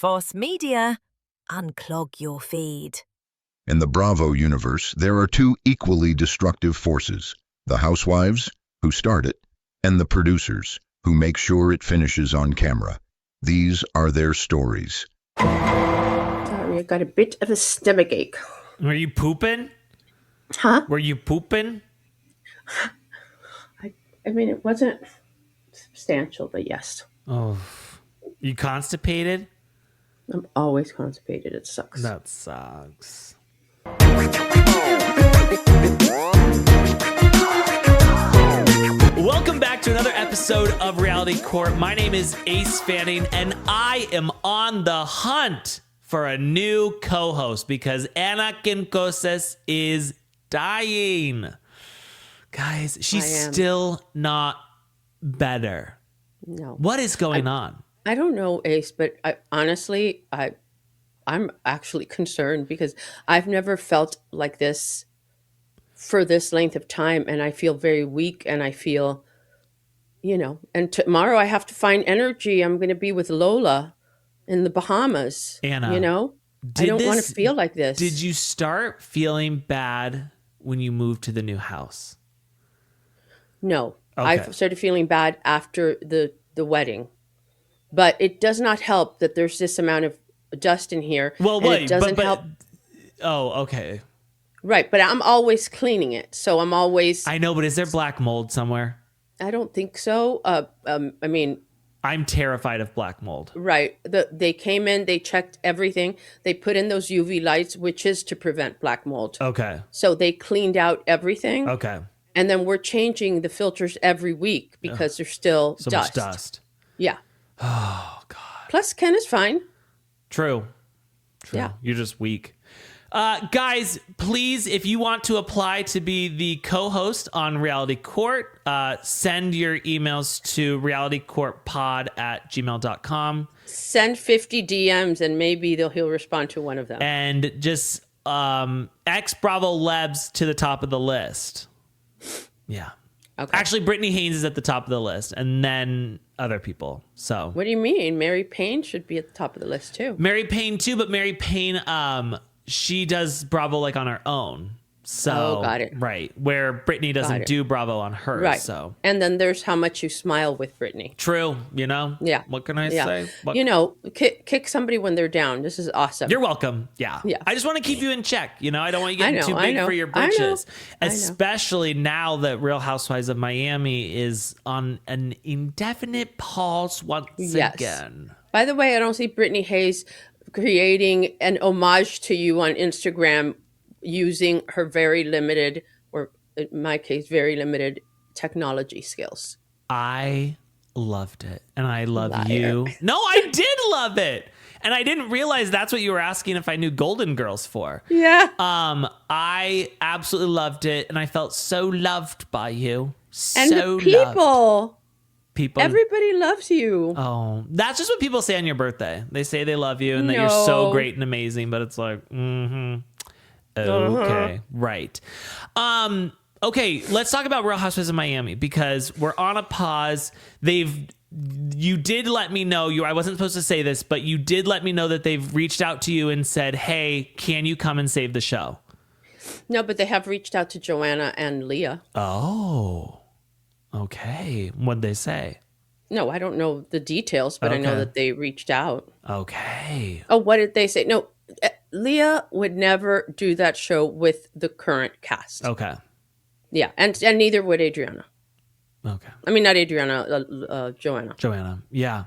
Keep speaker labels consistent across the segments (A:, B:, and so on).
A: F.O.S. Media, unclog your feed.
B: In the Bravo universe, there are two equally destructive forces: the housewives, who start it, and the producers, who make sure it finishes on camera. These are their stories.
C: Sorry, I got a bit of a stomachache.
D: Were you pooping?
C: Huh?
D: Were you pooping?
C: I mean, it wasn't substantial, but yes.
D: Oh, you constipated?
C: I'm always constipated. It sucks.
D: That sucks. Welcome back to another episode of Reality Court. My name is Ace Fanning, and I am on the hunt for a new co-host because Ana Quincoces is dying. Guys, she's still not better.
C: No.
D: What is going on?
C: I don't know, Ace, but honestly, I'm actually concerned because I've never felt like this for this length of time, and I feel very weak, and I feel, and tomorrow I have to find energy. I'm going to be with Lola in the Bahamas.
D: Anna,
C: I don't want to feel like this.
D: Did you start feeling bad when you moved to the new house?
C: No.
D: Okay.
C: I started feeling bad after the wedding. But it does not help that there's this amount of dust in here.
D: Well, wait,
C: it doesn't help.
D: Oh, okay.
C: Right, but I'm always cleaning it. So I'm always...
D: I know, but is there black mold somewhere?
C: I don't think so. I mean...
D: I'm terrified of black mold.
C: Right. They came in, they checked everything. They put in those UV lights, which is to prevent black mold.
D: Okay.
C: So they cleaned out everything.
D: Okay.
C: And then we're changing the filters every week because there's still
D: so
C: dust.
D: Much dust.
C: Yeah.
D: Oh, God.
C: Plus, Ken is fine.
D: True.
C: Yeah.
D: You're just weak. Guys, please, if you want to apply to be the co-host on Reality Court, send your emails to realitycourtpod@gmail.com.
C: Send 50 DMs and maybe he'll respond to one of them.
D: And just ex-Bravo Lebs to the top of the list. Yeah.
C: Okay.
D: Actually, Brittany Haynes is at the top of the list, and then other people. So
C: what do you mean? Mary Payne should be at the top of the list too.
D: Mary Payne too, but Mary Payne, she does Bravo like on her own. So
C: got it.
D: Right, where Brittany doesn't do Bravo on hers.
C: Right.
D: So
C: and then there's how much you smile with Brittany.
D: True.
C: Yeah.
D: What can I say?
C: Kick somebody when they're down. This is awesome.
D: You're welcome. Yeah.
C: Yeah.
D: I just want to keep you in check. I don't want you getting too big for your britches. Especially now that Real Housewives of Miami is on an indefinite pause once again.
C: By the way, I don't see Brittany Hayes creating an homage to you on Instagram using her very limited, or in my case, very limited technology skills.
D: I loved it. And I love you. No, I did love it. And I didn't realize that's what you were asking if I knew Golden Girls for.
C: Yeah.
D: I absolutely loved it. And I felt so loved by you.
C: And the people.
D: People.
C: Everybody loves you.
D: Oh, that's just what people say on your birthday. They say they love you and that you're so great and amazing. But it's like, okay, right. Okay, let's talk about Real Housewives of Miami because we're on a pause. You did let me know, I wasn't supposed to say this, but you did let me know that they've reached out to you and said, hey, can you come and save the show?
C: No, but they have reached out to Joanna and Leah.
D: Oh, okay. What'd they say?
C: No, I don't know the details, but I know that they reached out.
D: Okay.
C: Oh, what did they say? No, Leah would never do that show with the current cast.
D: Okay.
C: Yeah, and neither would Adriana.
D: Okay.
C: I mean, not Adriana, Joanna.
D: Joanna, yeah.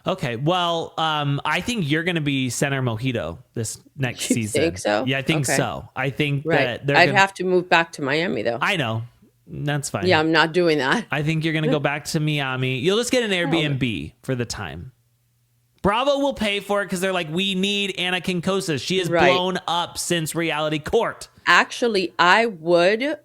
D: Okay, well, I think you're going to be Center Mojito this next season.
C: You think so?
D: Yeah, I think so. I think
C: that
D: they're
C: I'd have to move back to Miami, though.
D: I know. That's fine.
C: Yeah, I'm not doing that.
D: I think you're going to go back to Miami. You'll just get an Airbnb for the time. Bravo will pay for it because they're like, we need Ana Quincoces. She has blown up since Reality Court.
C: Actually, I would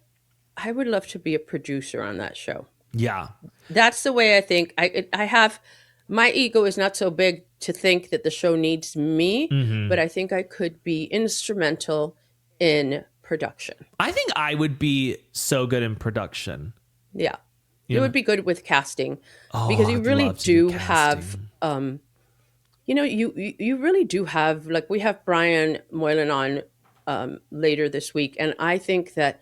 C: love to be a producer on that show.
D: Yeah.
C: That's the way I think. I have, my ego is not so big to think that the show needs me, but I think I could be instrumental in production.
D: I think I would be so good in production.
C: Yeah. It would be good with casting because you really do have You really do have, like, we have Brian Moylan on later this week, and I think that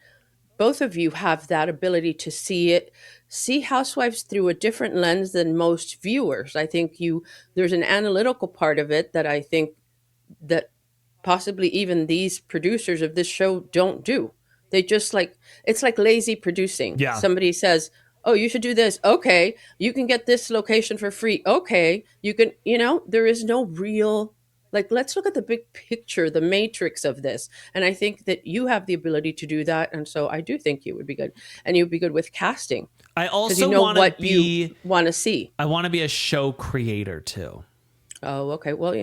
C: both of you have that ability to see housewives through a different lens than most viewers. I think there's an analytical part of it that I think that possibly even these producers of this show don't do. They just, like, it's like lazy producing.
D: Yeah.
C: Somebody says, "Oh, you should do this." Okay, you can get this location for free. Okay, you can, there is no real, like, let's look at the big picture, the matrix of this. And I think that you have the ability to do that. And so I do think you would be good. And you'd be good with casting.
D: I
C: Because
D: also
C: you know
D: want
C: what
D: to
C: you
D: be.
C: want to see.
D: I want to be a show creator too.
C: Oh, okay. Well,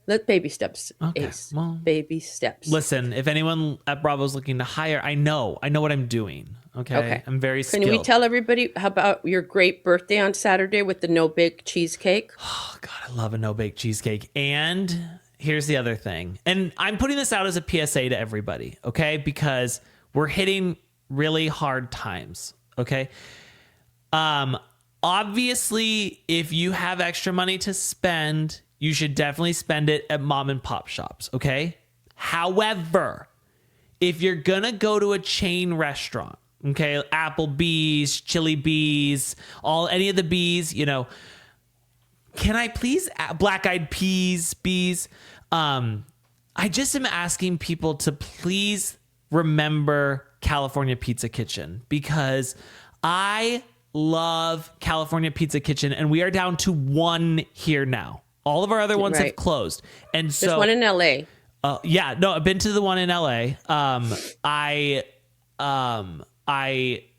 C: let baby steps,
D: Okay,
C: Ace.
D: well,
C: Baby steps.
D: Listen, if anyone at Bravo's looking to hire, I know what I'm doing. Okay. I'm very skilled.
C: Can we tell everybody about your great birthday on Saturday with the no-bake cheesecake?
D: Oh, God, I love a no-bake cheesecake. And here's the other thing. And I'm putting this out as a PSA to everybody, okay? Because we're hitting really hard times, okay? Obviously, if you have extra money to spend, you should definitely spend it at mom and pop shops, okay? However, if you're gonna go to a chain restaurant, okay, Applebee's, Chili Bees, any of the bees, can I please, Black Eyed Peas, bees? I just am asking people to please remember California Pizza Kitchen, because I love California Pizza Kitchen, and we are down to one here now. All of our other ones have closed. And so
C: there's one in LA.
D: Yeah, no, I've been to the one in LA.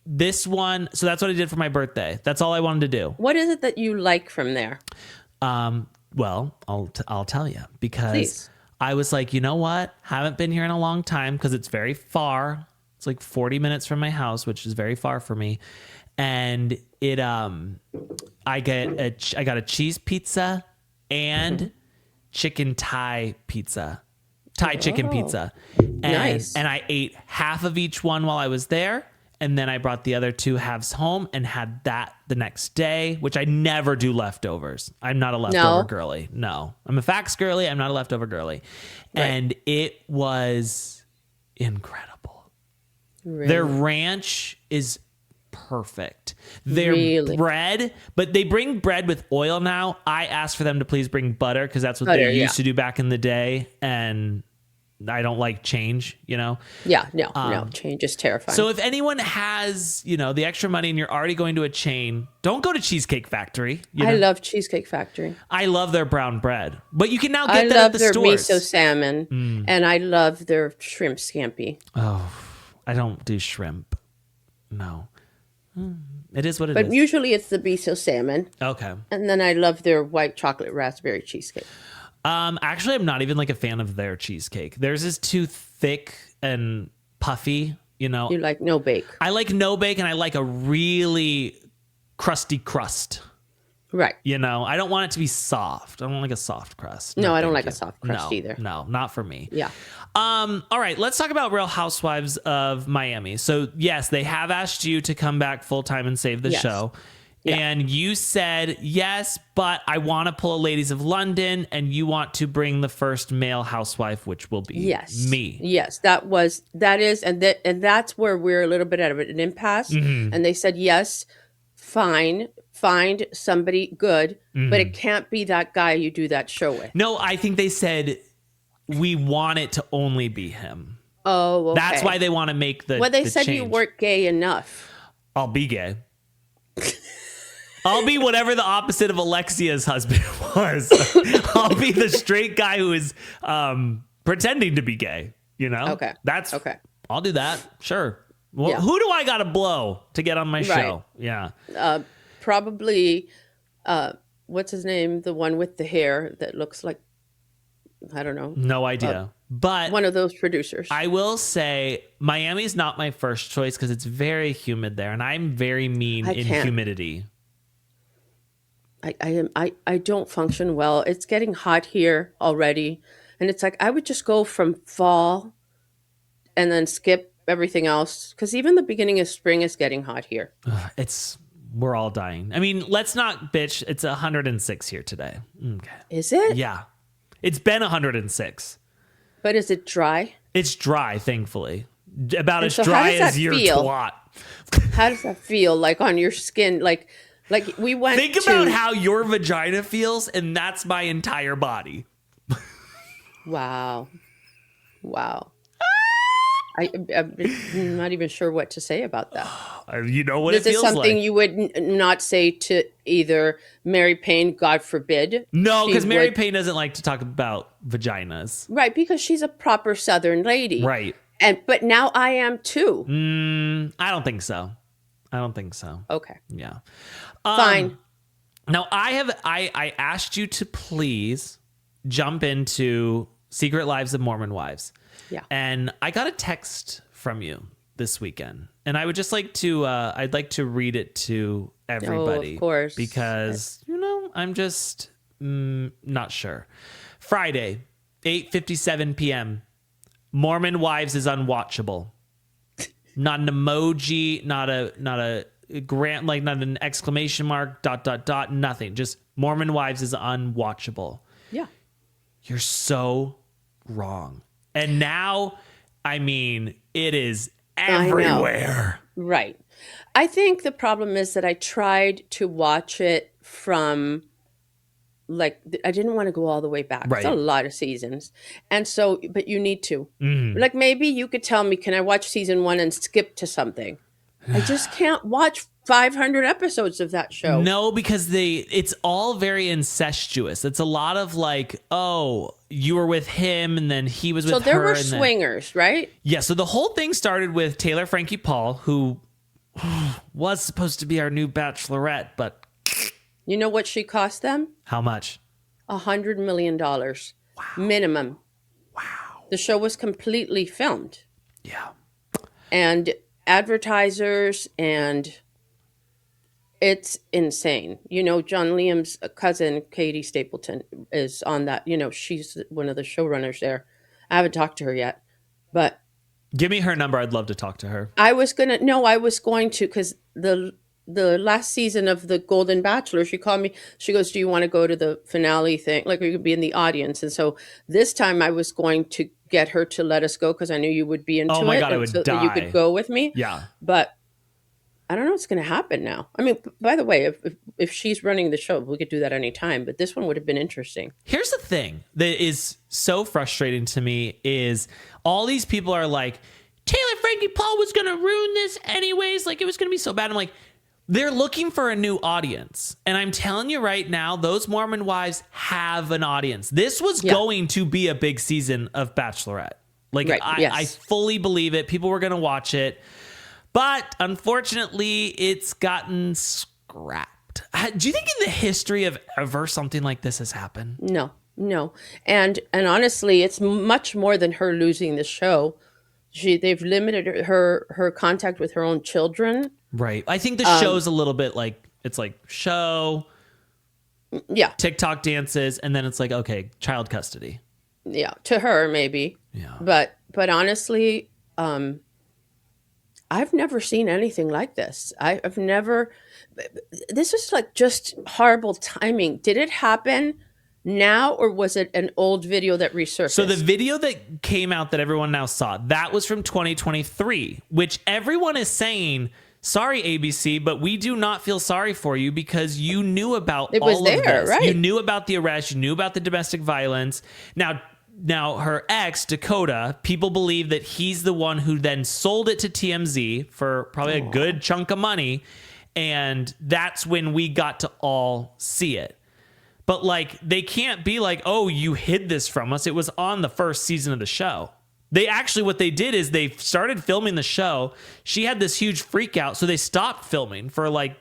D: This one, so that's what I did for my birthday. That's all I wanted to do.
C: What is it that you like from there?
D: Well, I'll tell you, because
C: Please.
D: I was like, you know what? Haven't been here in a long time, because it's very far. It's like 40 minutes from my house, which is very far for me. And I got a cheese pizza and chicken Thai pizza. Thai chicken pizza. And,
C: Nice.
D: And I ate half of each one while I was there. And then I brought the other two halves home and had that the next day, which I never do leftovers. I'm not a leftover girly. No, I'm a facts girly. I'm not a leftover girly. Right. And it was incredible. Really? Their ranch is perfect. Their bread, but they bring bread with oil now. I asked for them to please bring butter, because that's what they used to do back in the day, and I don't like change, Yeah,
C: no, change is terrifying.
D: So if anyone has, the extra money and you're already going to a chain, don't go to Cheesecake Factory.
C: I love Cheesecake Factory.
D: I love their brown bread, but you can now get that at the stores.
C: I love their miso salmon, and I love their shrimp scampi.
D: Oh, I don't do shrimp. No. It is what it is.
C: But usually it's the miso salmon.
D: Okay.
C: And then I love their white chocolate raspberry cheesecake.
D: Actually, I'm not even like a fan of their cheesecake. Theirs is too thick and puffy, You
C: like no bake.
D: I like no bake, and I like a really crusty crust.
C: Right.
D: I don't want it to be soft. I don't like a soft crust.
C: No, I don't like a soft crust either.
D: No, not for me.
C: Yeah.
D: All right, let's talk about Real Housewives of Miami. So, yes, they have asked you to come back full time and save the show. Yeah. And you said, yes, but I want to pull a Ladies of London, and you want to bring the first male housewife, which will be me.
C: Yes, that is, and that's where we're a little bit out of an impasse. Mm-hmm. And they said, yes, fine, find somebody good, but it can't be that guy you do that show with.
D: No, I think they said we want it to only be him.
C: Oh, okay.
D: That's why they want to make the
C: they said
D: change.
C: You weren't gay enough.
D: I'll be gay. I'll be whatever the opposite of Alexia's husband was. I'll be the straight guy who is pretending to be gay,
C: Okay.
D: That's
C: okay.
D: I'll do that. Sure. Well, who do I got to blow to get on my show? Yeah.
C: Probably, what's his name? The one with the hair that looks like, I don't know.
D: No idea. But
C: one of those producers.
D: I will say Miami's not my first choice because it's very humid there, and I'm very mean in humidity.
C: I don't function well. It's getting hot here already. And it's like, I would just go from fall and then skip everything else. Because even the beginning of spring is getting hot here.
D: It's We're all dying. I mean, let's not bitch. It's 106 here today. Okay.
C: Is it?
D: Yeah. It's been 106.
C: But is it dry?
D: It's dry, thankfully. About as
C: so
D: dry
C: how does
D: as
C: that
D: your
C: feel?
D: twat.
C: How does that feel like on your skin? Like we went
D: Think about how your vagina feels, and that's my entire body.
C: Wow. I'm not even sure what to say about that.
D: You know what
C: Is
D: it
C: it
D: feels
C: something
D: like.
C: you would not say to either Mary Payne, God forbid?
D: No,
C: she
D: because Mary
C: would-
D: Payne doesn't like to talk about vaginas.
C: Right, because she's a proper Southern lady.
D: Right.
C: But now I am too.
D: I don't think so.
C: Okay.
D: Yeah.
C: Fine.
D: Now I asked you to please jump into Secret Lives of Mormon Wives.
C: Yeah.
D: And I got a text from you this weekend, and I would just like to I'd like to read it to everybody.
C: Oh, of course.
D: Because I'm just not sure. Friday, 8:57 p.m. Mormon Wives is unwatchable. Not an emoji, not a grant, like not an exclamation mark, ... nothing. Just Mormon Wives is unwatchable.
C: Yeah.
D: You're so wrong. And now, I mean, it is everywhere.
C: Right. I think the problem is that I tried to watch it from I didn't want to go all the way back.
D: Right.
C: It's a lot of seasons. And so, but you need to. Like maybe you could tell me, can I watch season 1 and skip to something? I just can't watch 500 episodes of that show.
D: No, because it's all very incestuous. It's a lot of like, oh, you were with him and then he was with her.
C: So there were
D: and then-
C: swingers, right?
D: Yeah, so the whole thing started with Taylor Frankie Paul, who was supposed to be our new bachelorette, but
C: You know what she cost them?
D: how much?
C: $100 million. Wow. Minimum.
D: Wow.
C: The show was completely filmed.
D: Yeah.
C: And advertisers, and it's insane. John Liam's cousin, Katie Stapleton, is on that. She's one of the showrunners there. I haven't talked to her yet, but
D: Give me her number. I'd love to talk to her.
C: I was going to, because the last season of The Golden Bachelor, she called me. She goes, do you want to go to the finale thing? Like, you could be in the audience. And so this time I was going to get her to let us go because I knew you would be into it.
D: Oh my God, I
C: and
D: would
C: so that
D: die.
C: you could go with me.
D: Yeah.
C: But I don't know what's going to happen now. I mean, by the way, if she's running the show, we could do that anytime. But this one would have been interesting.
D: Here's the thing that is so frustrating to me is all these people are like, Taylor Frankie Paul was going to ruin this anyways. Like, it was going to be so bad. I'm like, they're looking for a new audience. And I'm telling you right now, those Mormon Wives have an audience. This was going to be a big season of Bachelorette. Like,
C: Right, yes.
D: I fully believe it. People were going to watch it. But unfortunately, it's gotten scrapped. Do you think in the history of ever something like this has happened?
C: No. And honestly, it's much more than her losing the show. They've limited her contact with her own children.
D: Right. I think the show's a little bit like, it's like show,
C: Yeah.
D: TikTok dances, and then it's like, okay, child custody.
C: Yeah. To her, maybe.
D: Yeah.
C: But honestly, I've never seen anything like this. I've never. This is like just horrible timing. Did it happen now, or was it an old video that resurfaced?
D: So the video that came out that everyone now saw, that was from 2023, which everyone is saying, sorry, ABC, but we do not feel sorry for you because you knew about
C: It was
D: all
C: there,
D: of this.
C: right?
D: You knew about the arrest. You knew about the domestic violence. Now her ex, Dakota, people believe that he's the one who then sold it to TMZ for probably a good chunk of money. And that's when we got to all see it. But like, they can't be like, oh, you hid this from us. It was on the first season of the show. They actually, what they did is they started filming the show. She had this huge freak out. So they stopped filming for like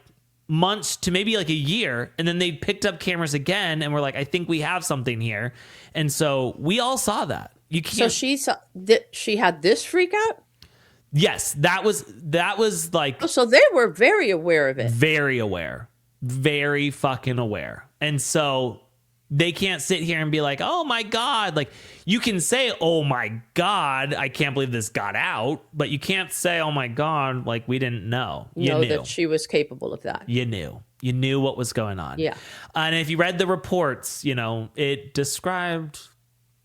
D: months to maybe like a year. And then they picked up cameras again and were like, I think we have something here. And so we all saw that. You can't.
C: So she had this freak out?
D: Yes, that was like
C: Oh, so they were very aware of it.
D: very aware, very fucking aware. And so They can't sit here and be like, oh my God. Like, you can say, oh my God, I can't believe this got out. But you can't say, oh my God, like we didn't know. You knew
C: that she was capable of that.
D: You knew. You knew what was going on.
C: Yeah.
D: And if you read the reports, it described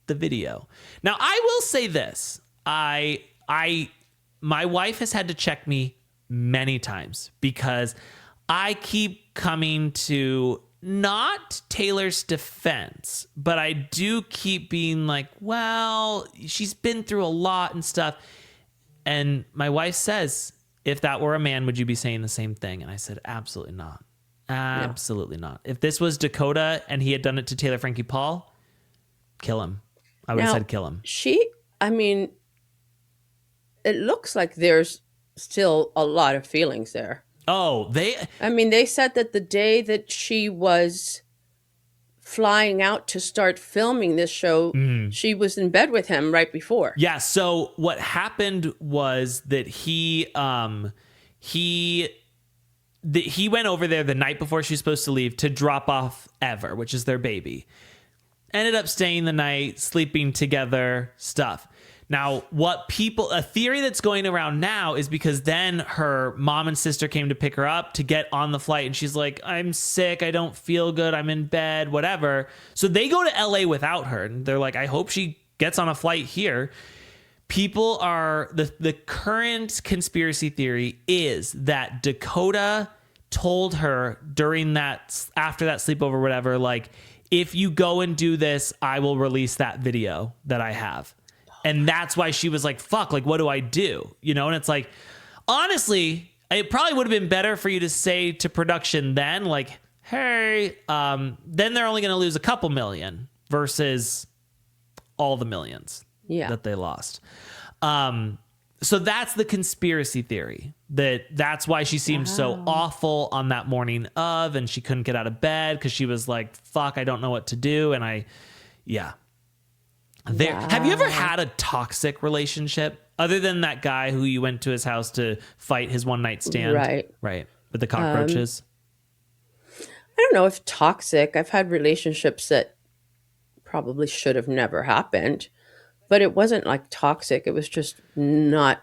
D: the video. Now, I will say this. My wife has had to check me many times because I keep coming to not Taylor's defense, but I do keep being like, well, she's been through a lot and stuff. And my wife says, if that were a man, would you be saying the same thing? And I said, absolutely not. Absolutely not. If this was Dakota and he had done it to Taylor Frankie Paul, kill him. I would have said kill him.
C: It looks like there's still a lot of feelings there.
D: Oh, they
C: said that the day that she was flying out to start filming this show, she was in bed with him right before.
D: Yeah. So what happened was that he went over there the night before she was supposed to leave to drop off Ever, which is their baby. Ended up staying the night, sleeping together, stuff. Now, a theory that's going around now is because then her mom and sister came to pick her up to get on the flight. And she's like, I'm sick. I don't feel good. I'm in bed, whatever. So they go to LA without her. And they're like, I hope she gets on a flight here. People are, the current conspiracy theory is that Dakota told her after that sleepover, whatever, like, if you go and do this, I will release that video that I have. And that's why she was like, fuck, like, what do I do? And it's like, honestly, it probably would have been better for you to say to production then, like, hey, then they're only going to lose a couple million versus all the millions that they lost. So that's the conspiracy theory, that's why she seemed so awful on that morning of, and she couldn't get out of bed because she was like, fuck, I don't know what to do. And Have you ever had a toxic relationship other than that guy who you went to his house to fight his one night stand? Right. With the cockroaches.
C: I don't know if toxic. I've had relationships that probably should have never happened, but it wasn't like toxic. It was just not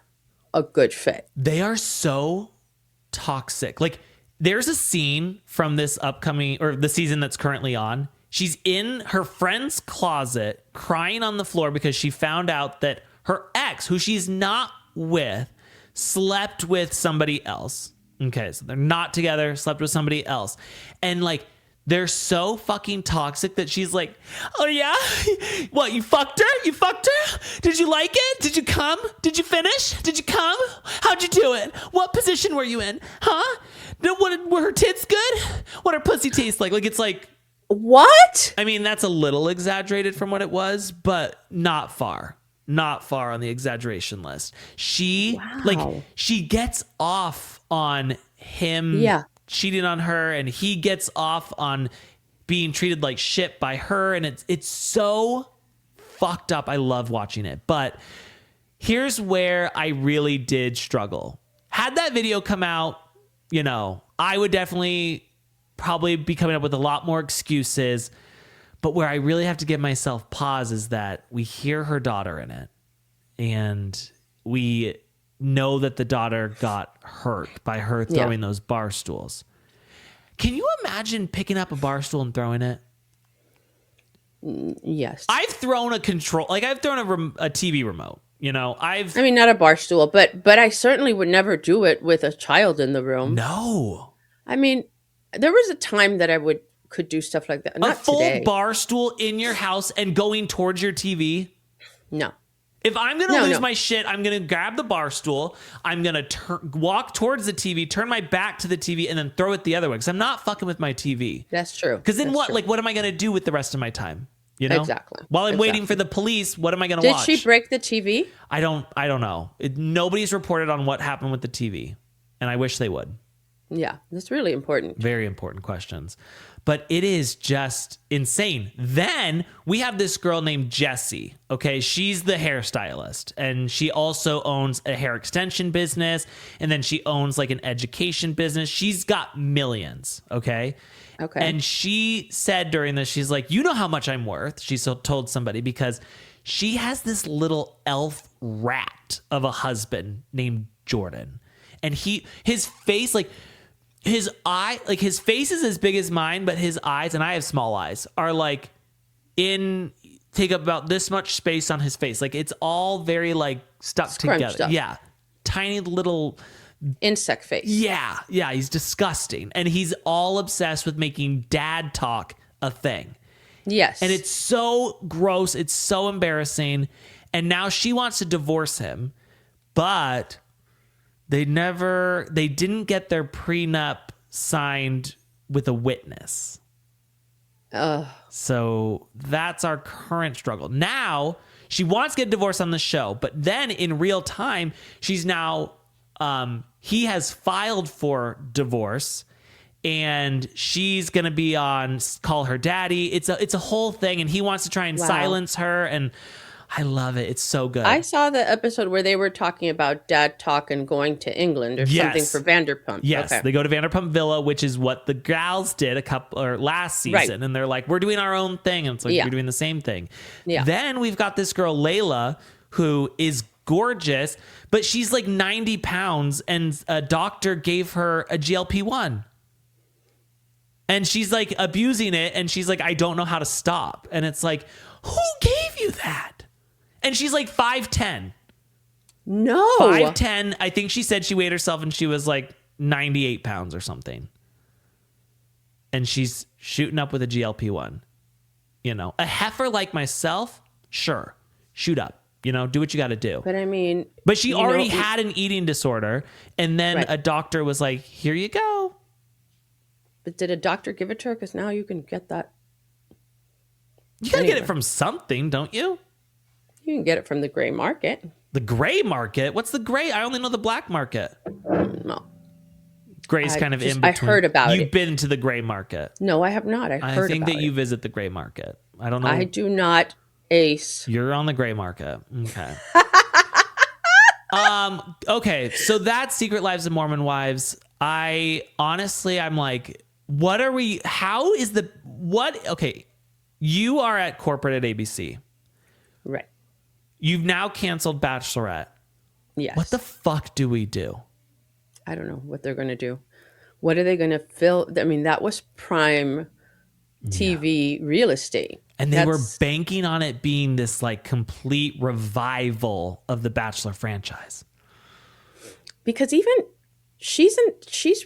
C: a good fit.
D: They are so toxic. Like, there's a scene from this upcoming, or the season that's currently on. She's in her friend's closet crying on the floor because she found out that her ex, who she's not with, slept with somebody else. Okay, so they're not together, slept with somebody else. And like, they're so fucking toxic that she's like, oh yeah? What, you fucked her? You fucked her? Did you like it? Did you come? Did you finish? Did you come? How'd you do it? What position were you in? Huh? Were her tits good? What her pussy taste like? Like, it's like,
C: what?
D: I mean, that's a little exaggerated from what it was, but not far on the exaggeration list. She gets off on him cheating on her, and he gets off on being treated like shit by her. And it's so fucked up. I love watching it, but here's where I really did struggle. Had that video come out, I would definitely probably be coming up with a lot more excuses. But where I really have to give myself pause is that we hear her daughter in it, and we know that the daughter got hurt by her throwing those bar stools. Can you imagine picking up a bar stool and throwing it?
C: Yes.
D: I've thrown a control, like I've thrown a TV remote.
C: Not a bar stool, but I certainly would never do it with a child in the room.
D: No.
C: I mean, there was a time that I could do stuff like that. Not
D: a full
C: today.
D: Bar stool in your house and going towards your TV?
C: No.
D: If I'm going to lose my shit, I'm going to grab the bar stool. I'm going to walk towards the TV, turn my back to the TV, and then throw it the other way. Because I'm not fucking with my TV.
C: That's true.
D: Because then what? True. Like, what am I going to do with the rest of my time?
C: Exactly.
D: While I'm waiting for the police, what am I going to watch?
C: Did she break the TV?
D: I don't know. Nobody's reported on what happened with the TV. And I wish they would.
C: Yeah, that's really important.
D: Very important questions. But it is just insane. Then we have this girl named Jessie. Okay, she's the hairstylist, and she also owns a hair extension business, and then she owns like an education business. She's got millions. Okay,
C: Okay.
D: And she said during this, she's like, you know how much I'm worth. She told somebody because she has this little elf rat of a husband named Jordan. And his face, like his eye, like his face is as big as mine, but his eyes, and I have small eyes, are like take up about this much space on his face. Like it's all very like stuck together.
C: Up.
D: Yeah. Tiny little
C: insect face.
D: Yeah. Yeah. He's disgusting. And he's all obsessed with making dad talk a thing.
C: Yes.
D: And it's so gross. It's so embarrassing. And now she wants to divorce him, but they didn't get their prenup signed with a witness. So that's our current struggle. Now she wants to get divorced on the show, but then in real time, she's now, he has filed for divorce and she's going to be on Call Her Daddy. It's a whole thing. And he wants to try and silence her. And I love it. It's so good.
C: I saw the episode where they were talking about dad talk and going to England or something for Vanderpump.
D: Yes,
C: okay.
D: They go to Vanderpump Villa, which is what the gals did last season.
C: Right.
D: And they're like, we're doing our own thing. And it's like, we're doing the same thing.
C: Yeah.
D: Then we've got this girl, Layla, who is gorgeous, but she's like 90 pounds and a doctor gave her a GLP-1. And she's like abusing it. And she's like, I don't know how to stop. And it's like, who gave you that? And she's like 5'10".
C: No.
D: 5'10". I think she said she weighed herself and she was like 98 pounds or something. And she's shooting up with a GLP-1. You know, a heifer like myself, sure, shoot up. You know, do what you got to do.
C: But I mean.
D: But she already had an eating disorder. And then a doctor was like, here you go.
C: But did a doctor give it to her? Because now you can get that.
D: You got to get it from something, don't you?
C: You can get it from the gray market.
D: The gray market? What's the gray? I only know the black market.
C: No.
D: Gray's kind of in between.
C: I heard about it.
D: You've been to the gray market.
C: No, I have not. I heard about it.
D: I think that you visit the gray market. I don't know.
C: I do not, Ace.
D: You're on the gray market. Okay. Okay. So that's Secret Lives of Mormon Wives. I'm like, okay. You are at corporate at ABC.
C: Right.
D: You've now canceled Bachelorette.
C: Yes.
D: What the fuck do we do?
C: I don't know what they're going to do. What are they going to fill? I mean, that was prime TV real estate.
D: And they were banking on it being this like complete revival of the Bachelor franchise.
C: Because even she's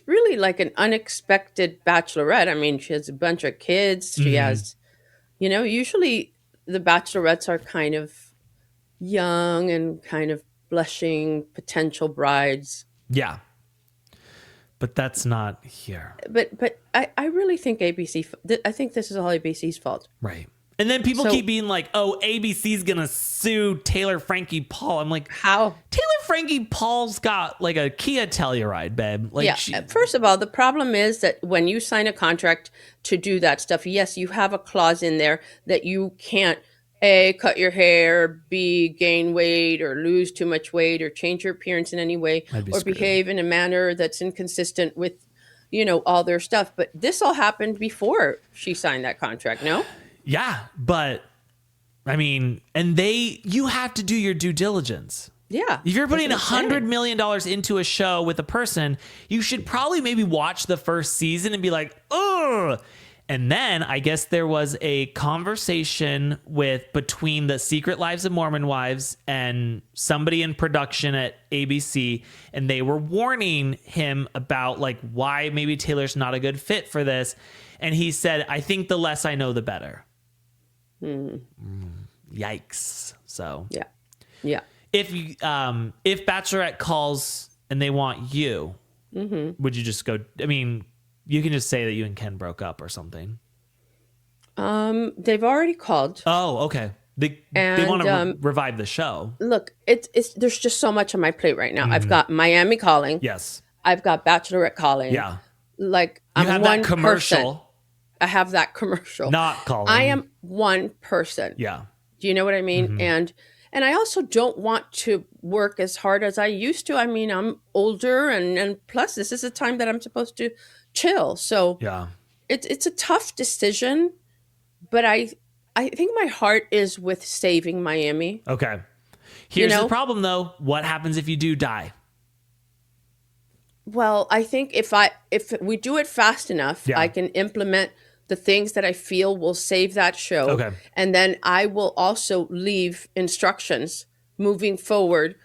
C: really like an unexpected bachelorette. I mean, she has a bunch of kids. She has, usually the bachelorettes are kind of young and kind of blushing potential brides.
D: Yeah. But that's not here.
C: But I really think I think this is all ABC's fault.
D: Right. And then people keep being like, oh, ABC's going to sue Taylor Frankie Paul. I'm like,
C: how?
D: Taylor Frankie Paul's got like a Kia Telluride, babe. Like,
C: First of all, the problem is that when you sign a contract to do that stuff, yes, you have a clause in there that you can't A, cut your hair, B, gain weight or lose too much weight or change your appearance in any way or behave in a manner that's inconsistent with, all their stuff. But this all happened before she signed that contract, no?
D: Yeah, but I mean, you have to do your due diligence.
C: Yeah.
D: If you're putting $100 million into a show with a person, you should probably maybe watch the first season and be like, ugh. And then I guess there was a conversation between the Secret Lives of Mormon Wives and somebody in production at ABC, and they were warning him about like why maybe Taylor's not a good fit for this. And he said, I think the less I know, the better. Yikes. So
C: yeah.
D: If Bachelorette calls and they want you, would you just go? I mean, you can just say that you and Ken broke up or something.
C: They've already called.
D: Oh, okay. They want to revive the show.
C: Look, it's there's just so much on my plate right now. I've got Miami calling.
D: Yes.
C: I've got Bachelorette calling.
D: Yeah.
C: Like
D: you
C: I'm
D: have
C: one
D: that commercial.
C: Person. I have that commercial.
D: Not calling.
C: I am one person.
D: Yeah.
C: Do you know what I mean? And I also don't want to work as hard as I used to. I mean, I'm older and plus this is a time that I'm supposed to chill. So
D: yeah.
C: it's a tough decision, but I think my heart is with saving Miami.
D: Okay. Here's the
C: know?
D: problem, though. What happens if you do die?
C: Well, I think if we do it fast enough,
D: Yeah.
C: I can implement the things that I feel will save that show.
D: Okay.
C: And then I will also leave instructions moving forward,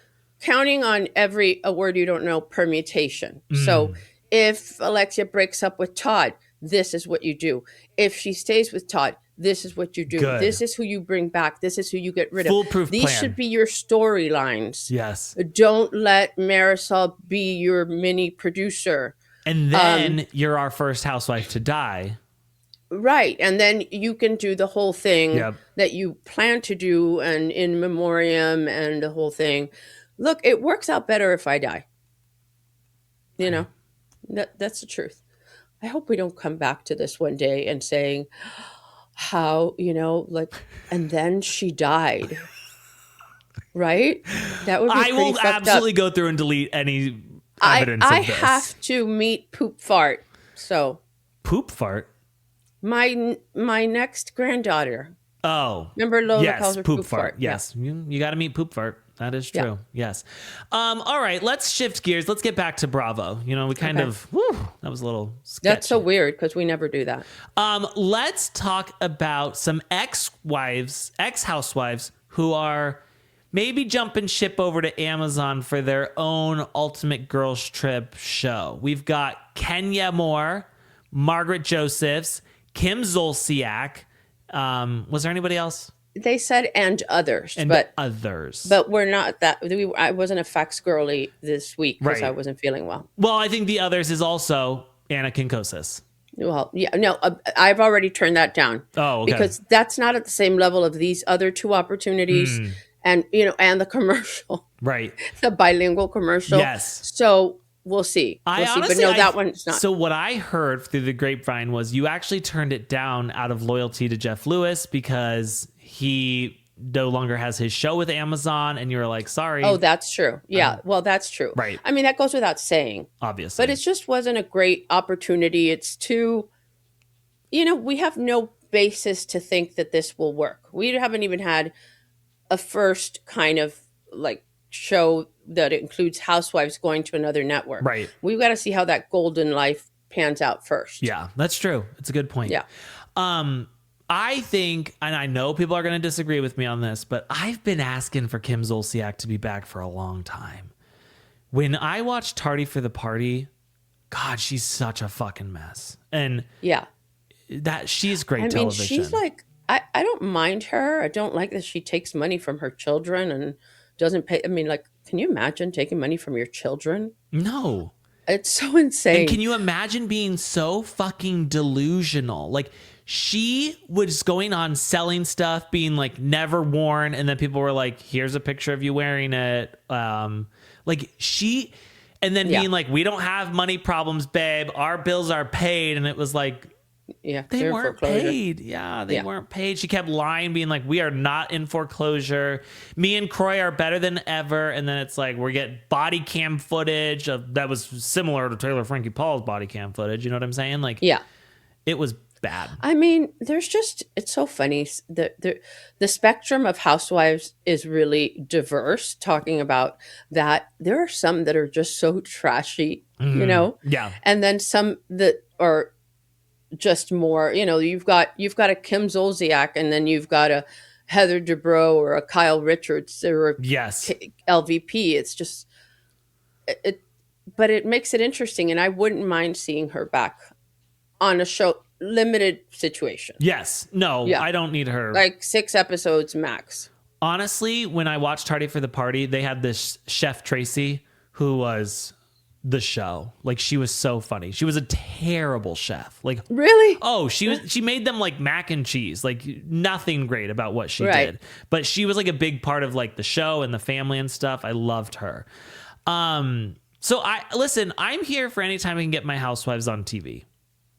C: counting on every, a word you don't know, permutation. So if Alexia breaks up with Todd, this is what you do. If she stays with Todd, this is what you do.
D: Good.
C: This is who you bring back. This is who you get rid of.
D: Foolproof
C: These
D: plan.
C: should be your storylines.
D: Yes.
C: Don't let Marisol be your mini producer.
D: And then you're our first housewife to die.
C: Right. And then you can do the whole thing
D: Yep.
C: that you plan to do and in memoriam and the whole thing. Look, it works out better if I die. You know, that's the truth. I hope we don't come back to this one day and saying how, like, and then she died. Right? That would be
D: I will
C: pretty fucked
D: absolutely
C: up.
D: go through and delete any evidence
C: I
D: of this.
C: have to meet Poop Fart. So
D: Poop fart?
C: my next granddaughter.
D: Oh.
C: Remember Lola
D: yes,
C: calls her
D: poop
C: Poop
D: fart.
C: Fart?
D: Yes. You got to meet poop fart. That is true.
C: Yeah.
D: Yes. All right. Let's shift gears. Let's get back to Bravo. We kind
C: Okay.
D: of, that was a little sketchy.
C: That's so weird because we never do that.
D: Let's talk about some ex-housewives who are maybe jumping ship over to Amazon for their own Ultimate Girls Trip show. We've got Kenya Moore, Margaret Josephs, Kim Zolciak. Was there anybody else?
C: They said and others,
D: And
C: but
D: others.
C: we're not that. I wasn't a fax girly this week because
D: Right.
C: I wasn't feeling well.
D: Well, I think the others is also Ana Quincoces.
C: Well, yeah, no, I've already turned that down.
D: Oh, okay.
C: Because that's not at the same level of these other two opportunities, and and the commercial,
D: Right.
C: the bilingual commercial.
D: Yes.
C: So we'll see. We'll see. But no, that one's not.
D: So what I heard through the grapevine was you actually turned it down out of loyalty to Jeff Lewis because he no longer has his show with Amazon, and you were like, sorry.
C: Oh, that's true. Yeah, well, that's true.
D: Right.
C: I mean, that goes without saying.
D: Obviously.
C: But it just wasn't a great opportunity. It's too, we have no basis to think that this will work. We haven't even had a first kind of like show that includes housewives going to another network.
D: Right.
C: We've got to see how that golden life pans out first.
D: Yeah, that's true. It's a good point.
C: Yeah.
D: I think, and I know people are going to disagree with me on this, but I've been asking for Kim Zolciak to be back for a long time. When I watched Tardy for the Party, God, she's such a fucking mess. And
C: Yeah.
D: that she's great
C: I mean,
D: television.
C: she's like, I don't mind her. I don't like that she takes money from her children and doesn't pay. I mean, like, can you imagine taking money from your children?
D: No.
C: It's so insane.
D: And can you imagine being so fucking delusional? Like, she was going on selling stuff, being like never worn, and then people were like, here's a picture of you wearing it. And then being like, we don't have money problems, babe. Our bills are paid. And it was like,
C: Yeah,
D: they
C: they're in
D: weren't
C: foreclosure.
D: paid. Yeah, they weren't paid. She kept lying, being like, we are not in foreclosure. Me and Croy are better than ever. And then it's like, we get body cam footage that was similar to Taylor Frankie Paul's body cam footage. You know what I'm saying? Like,
C: Yeah.
D: it was bad.
C: I mean, it's so funny. The spectrum of housewives is really diverse, talking about that. There are some that are just so trashy,
D: Yeah.
C: and then some that are just more, you've got a Kim Zolciak, and then you've got a Heather Dubrow or a Kyle Richards or a
D: Yes.
C: LVP. It's just, but it makes it interesting, and I wouldn't mind seeing her back on a show, limited situation.
D: Yes. No,
C: Yeah.
D: I don't need her.
C: Like 6 episodes max.
D: Honestly, when I watched Tardy for the Party, they had this chef Tracy who was the show. Like, she was so funny. She was a terrible chef. Like,
C: Really?
D: oh, she made them like mac and cheese. Like, nothing great about what she
C: Right.
D: did. But she was like a big part of like the show and the family and stuff. I loved her. So I'm here for any time I can get my housewives on TV.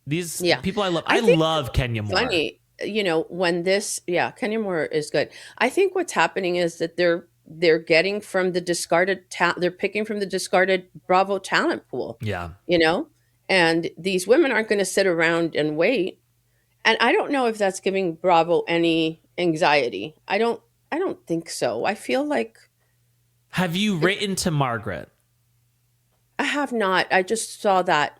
D: These people I love. I
C: think
D: love Kenya Moore.
C: Funny, when Kenya Moore is good. I think what's happening is that they're getting from the discarded they're picking from the discarded Bravo talent pool.
D: Yeah.
C: And these women aren't going to sit around and wait. And I don't know if that's giving Bravo any anxiety. I don't think so. I feel like
D: Have you written to Margaret?
C: I have not. I just saw that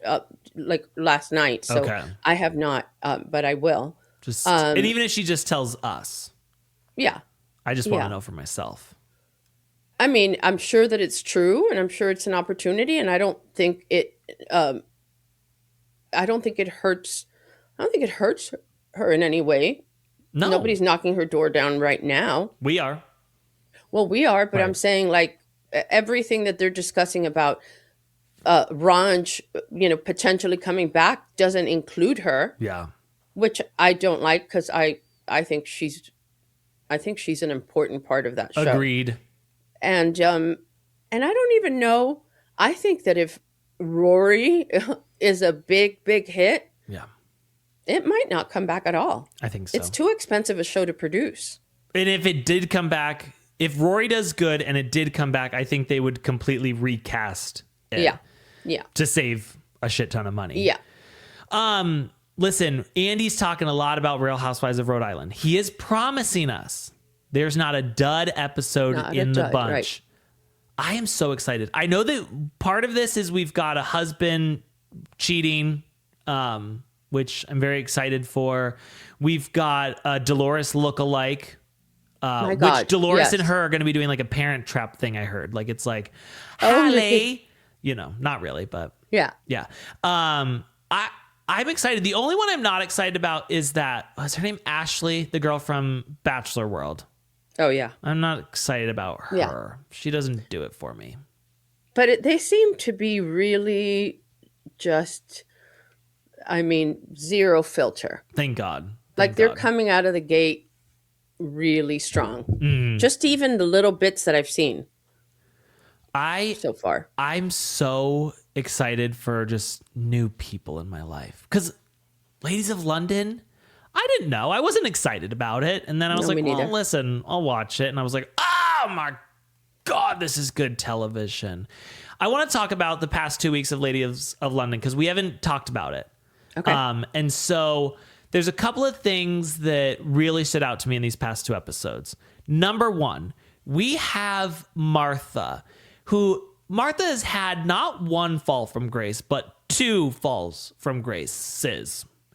C: like last night. So
D: Okay.
C: I have not, but I will.
D: Just and even if she just tells us,
C: Yeah.
D: I just want to
C: Yeah.
D: know for myself.
C: I mean, I'm sure that it's true, and I'm sure it's an opportunity, and I don't think it. I don't think it hurts. I don't think it hurts her in any way.
D: No,
C: Nobody's knocking her door down right now.
D: we are.
C: Well, we are, but I'm
D: Right.
C: saying like everything that they're discussing about Ranj, potentially coming back doesn't include her,
D: Yeah.
C: which I don't like because I think she's an important part of that show.
D: Agreed.
C: And I don't even know. I think that if Rory is a big hit,
D: Yeah,
C: it might not come back at all.
D: I think so.
C: It's too expensive a show to produce.
D: And if it did come back, if Rory does good and it did come back, I think they would completely recast it
C: Yeah.
D: to save a shit ton of money.
C: Yeah.
D: Listen, Andy's talking a lot about Real Housewives of Rhode Island. He is promising us there's not a dud episode
C: Not a
D: in the
C: dud,
D: bunch.
C: right.
D: I am so excited. I know that part of this is we've got a husband cheating, which I'm very excited for. We've got a Dolores lookalike,
C: My God,
D: which Dolores
C: yes.
D: and her are going to be doing like a Parent Trap thing. I heard like it's like,
C: Oh,
D: Hallie, not really, but
C: Yeah.
D: yeah. I'm excited. The only one I'm not excited about is that was her name Ashley, the girl from Bachelor World.
C: Oh, yeah.
D: I'm not excited about her.
C: Yeah.
D: She doesn't do it for me.
C: But they seem to be really just, zero filter.
D: Thank God.
C: Like
D: Thank
C: they're
D: God.
C: coming out of the gate really strong.
D: Mm.
C: Just even the little bits that I've seen so far.
D: I'm so excited for just new people in my life. Because Ladies of London, I didn't know. I wasn't excited about it. And then I was
C: No,
D: like,
C: me
D: well,
C: neither.
D: listen, I'll watch it. And I was like, oh my God, this is good television. I want to talk about the past 2 weeks of Ladies of London because we haven't talked about it.
C: Okay.
D: And so there's a couple of things that really stood out to me in these past 2 episodes. Number one, we have Martha, Martha has had not one fall from grace, but 2 falls from grace.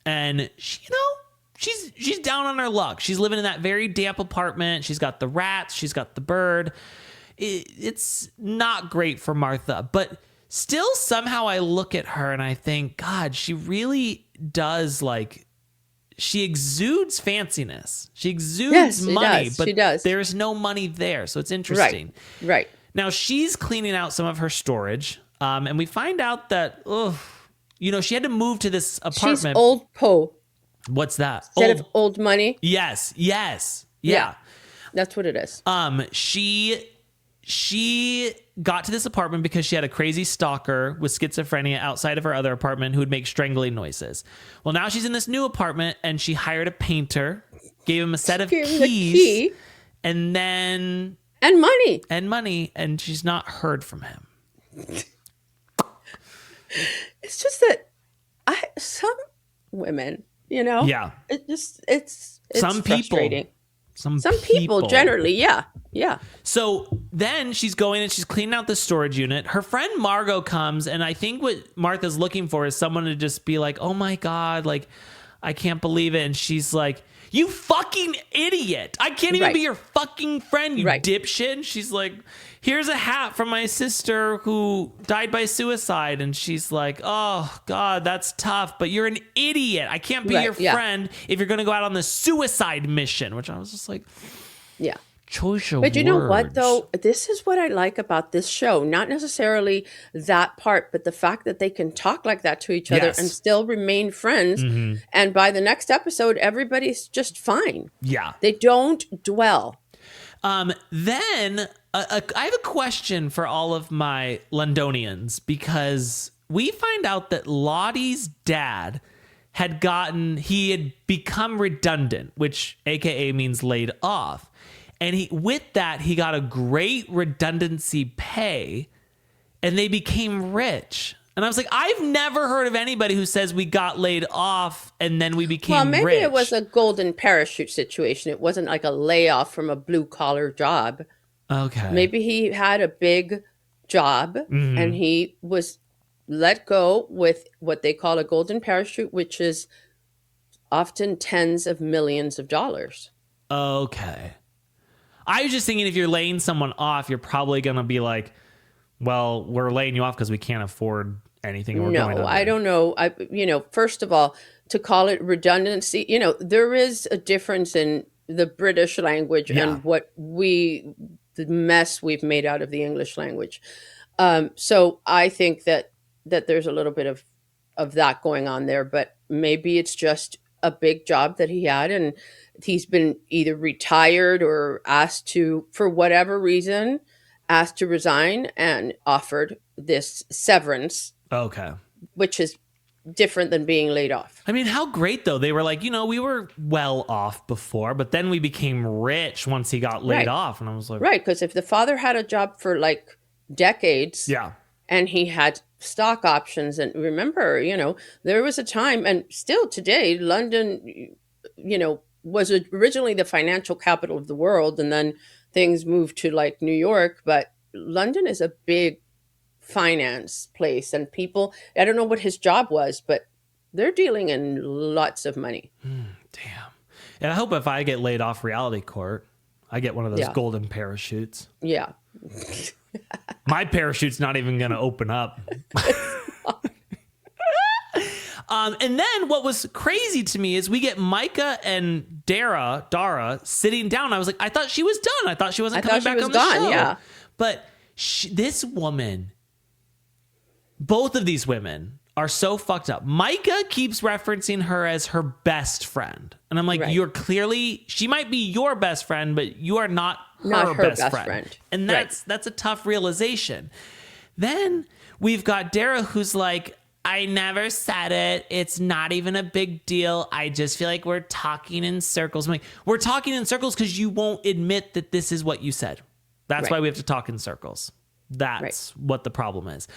D: And she's down on her luck. She's living in that very damp apartment. She's got the rats. She's got the bird. It's not great for Martha, but still somehow I look at her and I think, God, she really does she exudes fanciness. She exudes
C: Yes, she
D: money,
C: does.
D: but
C: She does.
D: there's no money there. So it's interesting.
C: Right.
D: Now she's cleaning out some of her storage. And we find out that, she had to move to this apartment.
C: She's old Poe
D: What's that?
C: instead of old money.
D: Yes.
C: Yeah. That's what it is.
D: She got to this apartment because she had a crazy stalker with schizophrenia outside of her other apartment who would make strangling noises. Well, now she's in this new apartment and she hired a painter, gave him a set of
C: Gave him the
D: keys,
C: key
D: and then
C: and money.
D: money, and she's not heard from him.
C: It's just that some women,
D: Yeah.
C: it's
D: Some people.
C: frustrating.
D: Some
C: people generally, yeah.
D: So then she's going and she's cleaning out the storage unit. Her friend Margot comes, and I think what Martha's looking for is someone to just be like, oh my God, I can't believe it. And she's like, you fucking idiot. I can't even
C: Right.
D: be your fucking friend, you
C: Right.
D: dipshit. And she's like, here's a hat from my sister who died by suicide. And she's like, oh God, that's tough, but you're an idiot. I can't be
C: Right,
D: your
C: yeah.
D: friend if you're going to go out on the suicide mission, which I was just like,
C: Yeah.
D: choice of
C: But you know what,
D: words.
C: though? This is what I like about this show. Not necessarily that part, but the fact that they can talk like that to each other
D: Yes.
C: and still remain friends. And by the next episode, everybody's just fine.
D: Yeah.
C: They don't dwell.
D: Then I have a question for all of my Londonians, because we find out that Lottie's dad had become redundant, which AKA means laid off. And he got a great redundancy pay, and they became rich. And I was like, I've never heard of anybody who says we got laid off and then we became
C: Well, maybe
D: rich.
C: it was a golden parachute situation. It wasn't like a layoff from a blue collar job.
D: Okay.
C: Maybe he had a big job and he was let go with what they call a golden parachute, which is often tens of millions of dollars.
D: Okay. I was just thinking if you're laying someone off, you're probably going to be like, well, we're laying you off because we can't afford anything. And we're going
C: No,
D: under.
C: I don't know. First of all, to call it redundancy, there is a difference in the British language and the mess we've made out of the English language. So I think that there's a little bit of that going on there, but maybe it's just a big job that he had and he's been either retired or asked to, for whatever reason, asked to resign and offered this severance.
D: Okay.
C: Which is different than being laid off.
D: I mean, how great, though. They were like, we were well off before, but then we became rich once he got laid off. And I was like...
C: Right, because if the father had a job for like decades...
D: Yeah.
C: And he had stock options. And remember, there was a time, and still today, London, was originally the financial capital of the world. And then things moved to like New York. But London is a big finance place. And people, I don't know what his job was, but they're dealing in lots of money.
D: Damn. And I hope if I get laid off reality court, I get one of those golden parachutes.
C: Yeah.
D: My parachute's not even going to open up. And then what was crazy to me is we get Micah and Dara sitting down. I was like, I thought she was done. I thought she wasn't coming back on the show.
C: Yeah.
D: But this woman, both of these women are so fucked up. Micah keeps referencing her as her best friend. And I'm like, you're clearly, she might be your best friend, but you are not her best friend. And that's a tough realization. Then we've got Dara who's like, I never said it. It's not even a big deal. I just feel like we're talking in circles. I'm like, we're talking in circles because you won't admit that this is what you said. That's why we have to talk in circles. That's what the problem is.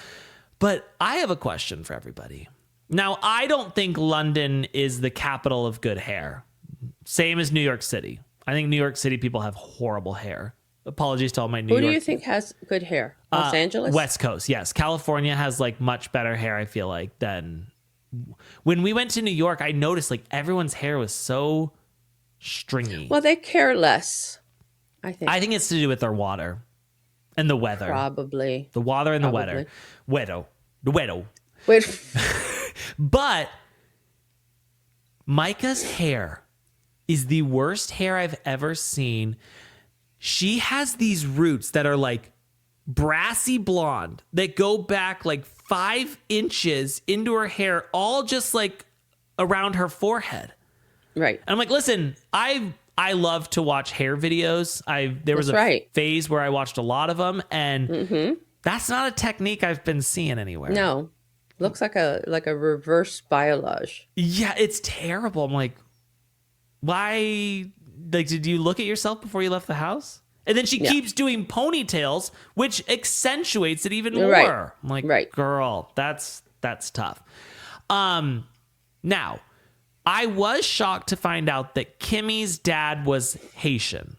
D: But I have a question for everybody. Now, I don't think London is the capital of good hair. Same as New York City. I think New York City people have horrible hair. Apologies to all my New York...
C: Who do you think has good hair? Los Angeles?
D: West Coast, yes. California has like much better hair, I feel like, than... When we went to New York, I noticed like everyone's hair was so stringy.
C: Well, they care less, I think.
D: I think it's to do with their water and the weather.
C: Probably.
D: The water and the weather. The weather.
C: Wait.
D: But Micah's hair is the worst hair I've ever seen. She has these roots that are like brassy blonde that go back like 5 inches into her hair, all just like around her forehead.
C: Right.
D: And I'm like, listen, I love to watch hair videos. There was a phase where I watched a lot of them, and that's not a technique I've been seeing anywhere.
C: No. Looks like a reverse biolage.
D: Yeah, it's terrible. I'm like, why? Like, did you look at yourself before you left the house? And then she keeps doing ponytails, which accentuates it even more.
C: Right.
D: I'm like, girl, that's tough. Now, I was shocked to find out that Kimmy's dad was Haitian.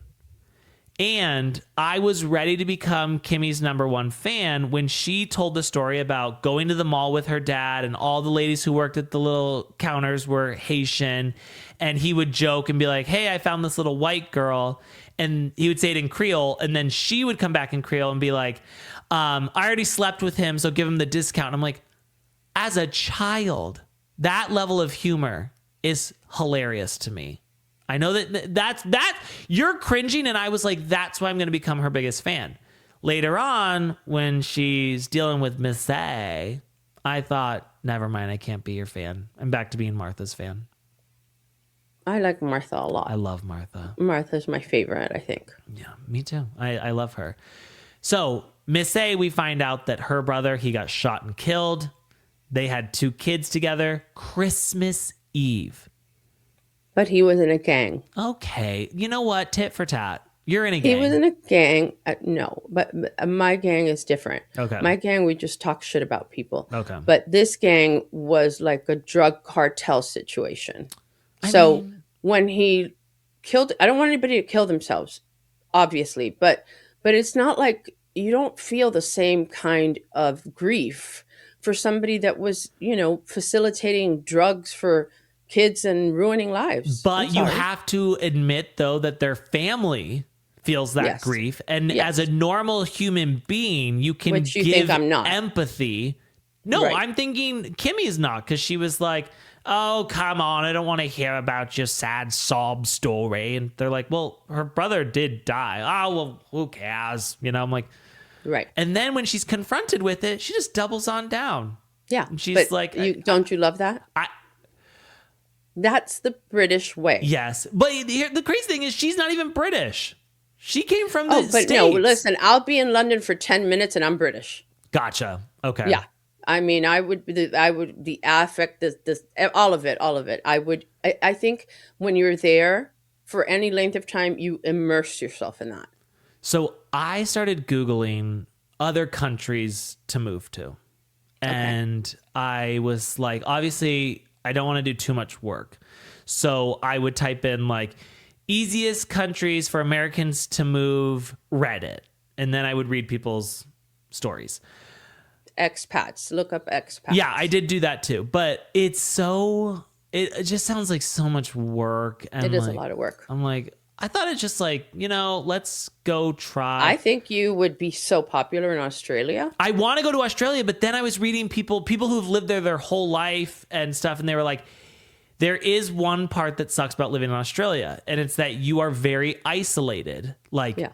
D: And I was ready to become Kimmy's #1 fan when she told the story about going to the mall with her dad and all the ladies who worked at the little counters were Haitian. And he would joke and be like, hey, I found this little white girl. And he would say it in Creole. And then she would come back in Creole and be like, I already slept with him, so give him the discount. And I'm like, as a child, that level of humor is hilarious to me. I know that's you're cringing, and I was like, that's why I'm going to become her biggest fan. Later on, when she's dealing with Miss A, I thought, never mind, I can't be your fan. I'm back to being Martha's fan.
C: I like Martha a lot.
D: I love Martha.
C: Martha's my favorite, I think.
D: Yeah, me too. I love her. So Miss A, we find out that her brother, he got shot and killed. They had 2 kids together. Christmas Eve.
C: But he was in a gang.
D: Okay. You know what? Tit for tat. You're in a
C: He
D: gang.
C: was in a gang. No, but my gang is different.
D: Okay.
C: My gang, we just talk shit about people.
D: Okay.
C: But this gang was like a drug cartel situation.
D: I
C: So
D: mean-
C: when he killed, I don't want anybody to kill themselves, obviously, but it's not like you don't feel the same kind of grief for somebody that was, facilitating drugs for kids and ruining lives. I'm
D: But you
C: sorry.
D: have to admit, though, that their family feels that
C: Yes.
D: grief. And
C: Yes.
D: as a normal human being, you can
C: Which you
D: give
C: think I'm not.
D: empathy. No,
C: Right.
D: I'm thinking Kimmy's not, because she was like, oh, come on, I don't want to hear about your sad sob story. And they're like, well, her brother did die. Oh, well, who cares? I'm like,
C: Right.
D: and then when she's confronted with it, she just doubles on down.
C: Yeah.
D: She's
C: but
D: like,
C: don't you love that? That's the British way.
D: Yes. But the crazy thing is, she's not even British. She came from the
C: Oh, but
D: States.
C: no, listen, I'll be in London for 10 minutes and I'm British.
D: Gotcha. Okay.
C: Yeah. I mean, the affect, this, all of it. I think when you're there for any length of time, you immerse yourself in that.
D: So I started Googling other countries to move to. And I was like, obviously, I don't want to do too much work. So I would type in like easiest countries for Americans to move, Reddit. And then I would read people's stories.
C: Expats. Look up expats.
D: Yeah, I did do that too. But it just sounds like so much work. And
C: It is a
D: like,
C: lot of work.
D: I'm like, I thought it's just like, let's go try.
C: I think you would be so popular in Australia.
D: I want to go to Australia, but then I was reading people who've lived there their whole life and stuff, and they were like, there is one part that sucks about living in Australia, and it's that you are very isolated, like
C: Yeah.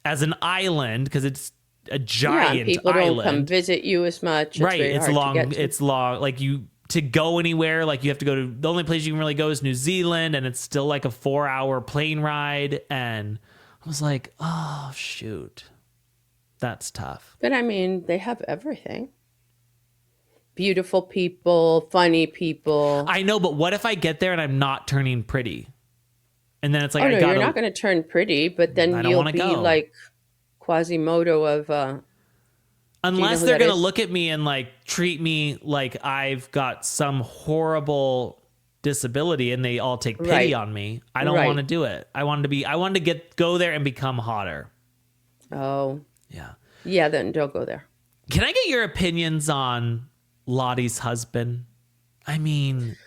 D: as an island, because it's a
C: Yeah,
D: giant
C: people don't come
D: island.
C: visit you as much.
D: Right,
C: very
D: it's
C: hard to
D: long.
C: get to.
D: It's long. Like to go anywhere, like you have to go to the only place you can really go is New Zealand, and it's still like a 4-hour plane ride. And I was like, oh shoot, that's tough.
C: But I mean, they have everything. Beautiful people, funny people.
D: I know, but what if I get there and I'm not turning pretty? And then it's like,
C: Oh no,
D: I gotta,
C: you're not going to turn pretty, but then
D: I don't
C: you'll
D: wanna
C: be
D: go.
C: like Quasimodo of.
D: unless
C: who
D: they're
C: that
D: gonna
C: is?
D: look at me and like treat me like I've got some horrible disability and they all take pity
C: Right.
D: on me. I don't
C: Right.
D: want to do it. I wanted to go there and become hotter.
C: Oh,
D: Yeah.
C: yeah. Then don't go there.
D: Can I get your opinions on Lottie's husband? I mean,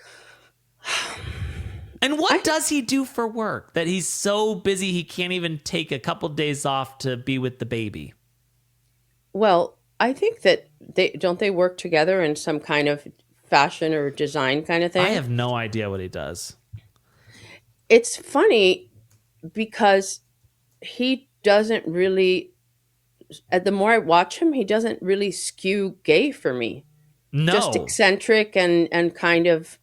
D: and what does he do for work that he's so busy he can't even take a couple days off to be with the baby?
C: Well, I think that they work together in some kind of fashion or design kind of thing.
D: I have no idea what he does.
C: It's funny because he doesn't really. The more I watch him, he doesn't really skew gay for me.
D: No.
C: Just eccentric and kind of,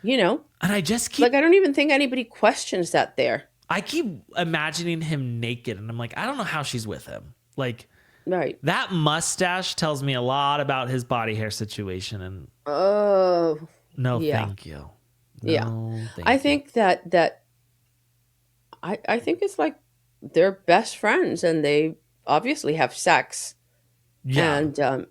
D: And I just keep
C: like I don't even think anybody questions that there.
D: I keep imagining him naked and I'm like, I don't know how she's with him. Like
C: Right.
D: that mustache tells me a lot about his body hair situation and
C: Oh,
D: no
C: Yeah.
D: thank you.
C: Yeah.
D: No, thank
C: I
D: you.
C: think that I think it's like they're best friends and they obviously have sex.
D: Yeah.
C: And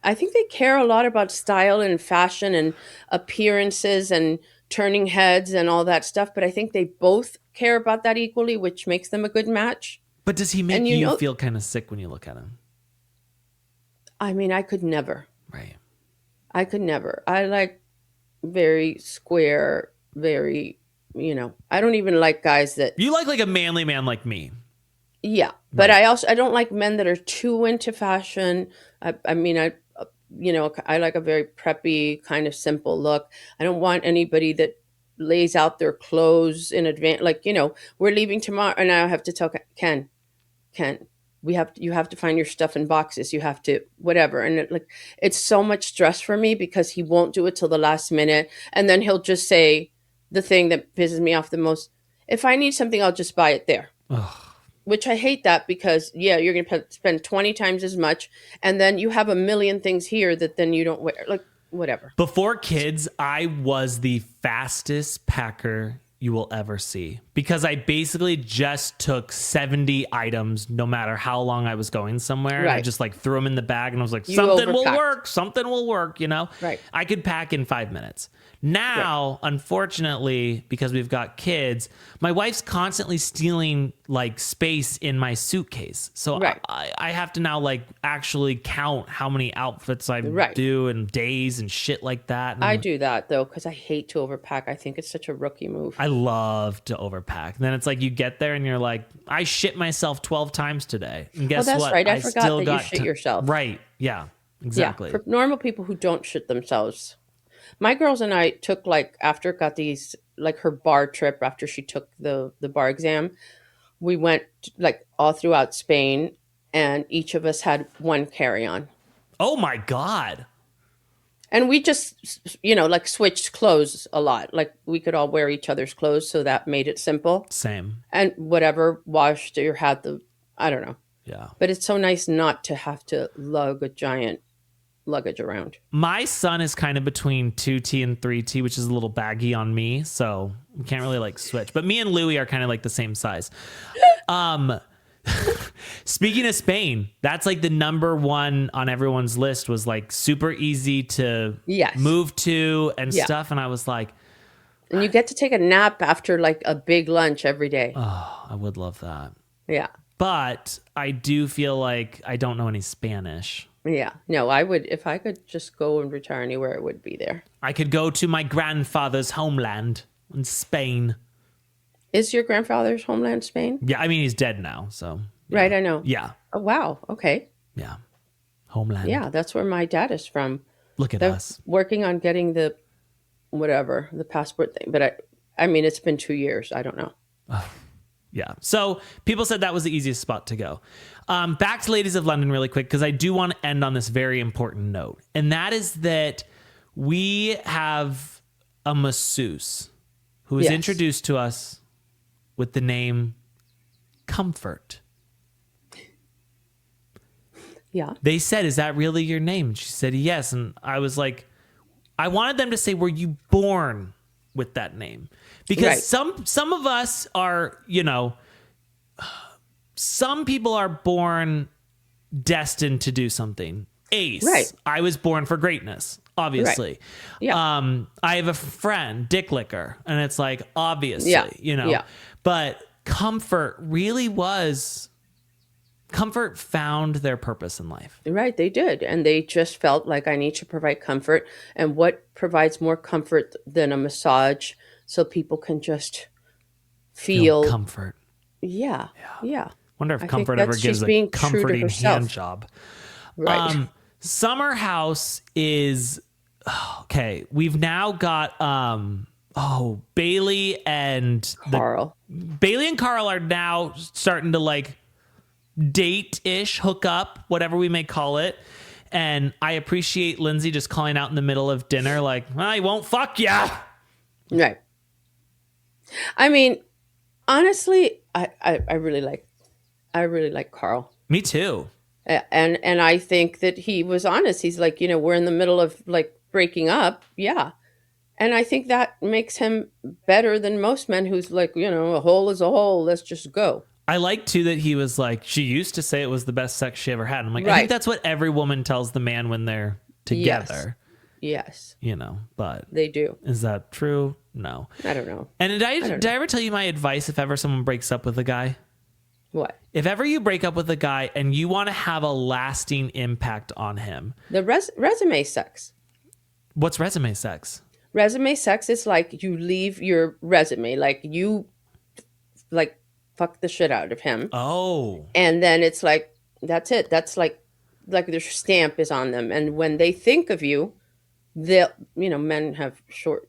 C: I think they care a lot about style and fashion and appearances and turning heads and all that stuff. But I think they both care about that equally, which makes them a good match.
D: But does he make
C: and
D: you,
C: you know-
D: feel kind of sick when you look at him?
C: I mean, I could never.
D: Right.
C: I could never. I like very square, very, I don't even like guys that,
D: You like a manly man like me.
C: yeah. But
D: Right.
C: I don't like men that are too into fashion. I mean, I like a very preppy kind of simple look. I don't want anybody that lays out their clothes in advance. Like, we're leaving tomorrow and I have to tell Ken, you have to find your stuff in boxes. You have to, whatever. And it's so much stress for me because he won't do it till the last minute. And then he'll just say the thing that pisses me off the most. If I need something, I'll just buy it there.
D: Ugh.
C: Which I hate that because, yeah, you're going to spend 20 times as much. And then you have a million things here that then you don't wear. Like, whatever.
D: Before kids, I was the fastest packer you will ever see, because I basically just took 70 items, no matter how long I was going somewhere. And I
C: Right.
D: just like threw them in the bag and I was like,
C: You
D: something will
C: overpacked.
D: work. Something will work, you know?
C: Right.
D: I could pack in 5 minutes. Now, unfortunately, because we've got kids, my wife's constantly stealing like space in my suitcase. So
C: Right.
D: I have to now like actually count how many outfits I
C: Right.
D: do and days and shit like that. And
C: I do that though, because I hate to overpack. I think it's such a rookie move.
D: I love to overpack. Then it's like you get there and you're like, I shit myself 12 times today. And guess
C: that's
D: what?
C: right. I forgot that you shit yourself.
D: Right. Yeah, exactly.
C: Yeah, for normal people who don't shit themselves. My girls and I took like after got these like her bar trip after she took the bar exam, we went like all throughout Spain, and each of us had one carry-on.
D: Oh my God.
C: And we just like switched clothes a lot. Like we could all wear each other's clothes, so that made it simple.
D: Same.
C: And whatever washed or had I don't know.
D: Yeah.
C: But it's so nice not to have to lug a giant luggage around.
D: My son is kind of between 2T and 3T, which is a little baggy on me, so we can't really like switch. But me and Louie are kind of like the same size. Speaking of Spain, that's like the number one on everyone's list, was like super easy to
C: Yes.
D: move to and
C: Yeah.
D: stuff. And I was like,
C: And you get to take a nap after like a big lunch every day.
D: oh, I would love that.
C: Yeah.
D: But I do feel like I don't know any Spanish.
C: Yeah. No, I would, if I could just go and retire anywhere, it would be there.
D: I could go to my grandfather's homeland in Spain.
C: Is your grandfather's homeland Spain?
D: Yeah, I mean, he's dead now, so. Yeah.
C: Right, I know.
D: Yeah,
C: Oh, wow. Okay.
D: yeah. Homeland.
C: Yeah, that's where my dad is from.
D: Look at
C: They're
D: us.
C: working on getting the passport thing. But I mean, it's been 2 years. I don't know.
D: Yeah. So people said that was the easiest spot to go. Back to Ladies of London really quick, because I do want to end on this very important note. And that is that we have a masseuse who is
C: Yes.
D: introduced to us with the name Comfort.
C: Yeah.
D: They said, is that really your name? She said, yes. And I was like, I wanted them to say, were you born with that name? Because
C: Right.
D: some of us are, some people are born destined to do something. Ace.
C: Right.
D: I was born for greatness, obviously.
C: Yeah.
D: I have a friend, Dick Licker, and it's like, obviously,
C: Yeah.
D: Yeah. But Comfort found their purpose in life.
C: Right, they did. And they just felt like I need to provide comfort. And what provides more comfort than a massage so people can just feel
D: comfort.
C: Yeah. Yeah.
D: Wonder if
C: I think
D: Comfort ever
C: that's
D: gives
C: she's
D: a
C: being true to
D: comforting
C: herself.
D: hand job.
C: Right.
D: Summer House is okay. We've now got Bailey and
C: Carl.
D: Bailey and Carl are now starting to like date-ish, hook up, whatever we may call it. And I appreciate Lindsay just calling out in the middle of dinner like, I won't fuck ya.
C: Right. I mean, honestly, I really like Carl.
D: Me too.
C: And I think that he was honest. He's like, we're in the middle of like breaking up. Yeah. And I think that makes him better than most men who's like, a hole is a hole. Let's just go.
D: I like too that he was like, she used to say it was the best sex she ever had. I'm like, I
C: Right.
D: think that's what every woman tells the man when they're together,
C: Yes,
D: but
C: they do.
D: is that true? No.
C: I don't know.
D: And did I
C: don't know.
D: ever tell you my advice if ever someone breaks up with a guy?
C: What?
D: If ever you break up with a guy and you want to have a lasting impact on him,
C: The resume sex.
D: what's resume sex?
C: Resume sex is like you leave your resume, like you like fuck the shit out of him.
D: Oh,
C: And then it's like, that's it. That's like their stamp is on them. And when they think of you, they'll, men have short,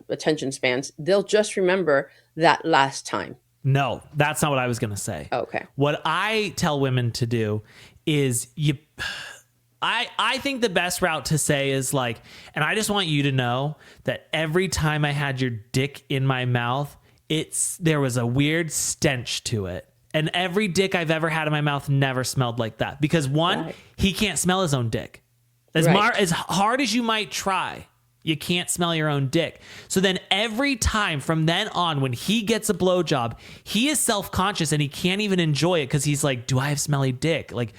C: attention spans. They'll just remember that last time.
D: no, that's not what I was going to say.
C: Okay.
D: What I tell women to do is I think the best route to say is like, and I just want you to know that every time I had your dick in my mouth, there was a weird stench to it. And every dick I've ever had in my mouth never smelled like that. Because one,
C: Right.
D: he can't smell his own dick. As
C: Right.
D: hard as you might try, You can't smell your own dick. So then every time from then on, when he gets a blowjob, he is self-conscious and he can't even enjoy it because he's like, do I have smelly dick? Like,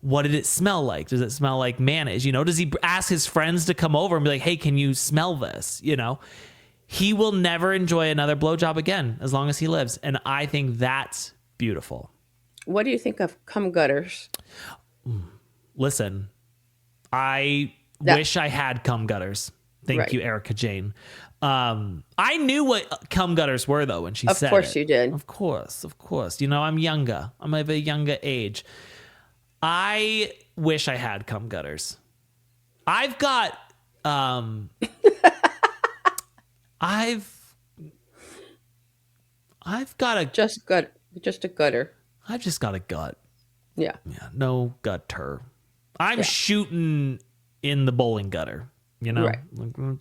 D: what did it smell like? Does it smell like mayonnaise? You know, does he ask his friends to come over and be like, hey, can you smell this? You know, he will never enjoy another blowjob again as long as he lives. And I think that's beautiful.
C: What do you think of cum gutters?
D: Listen, I wish I had cum gutters. Thank you, Erica Jane. I knew what cum gutters were, though, when she said it.
C: Of course you did.
D: Of course. You know, I'm younger. I'm of a younger age. I wish I had cum gutters. I've got I've got a
C: just a gutter.
D: I've just got a gut.
C: Yeah.
D: Yeah, no gutter. I'm shooting in the bowling gutter, you know?
C: Right.
D: Like,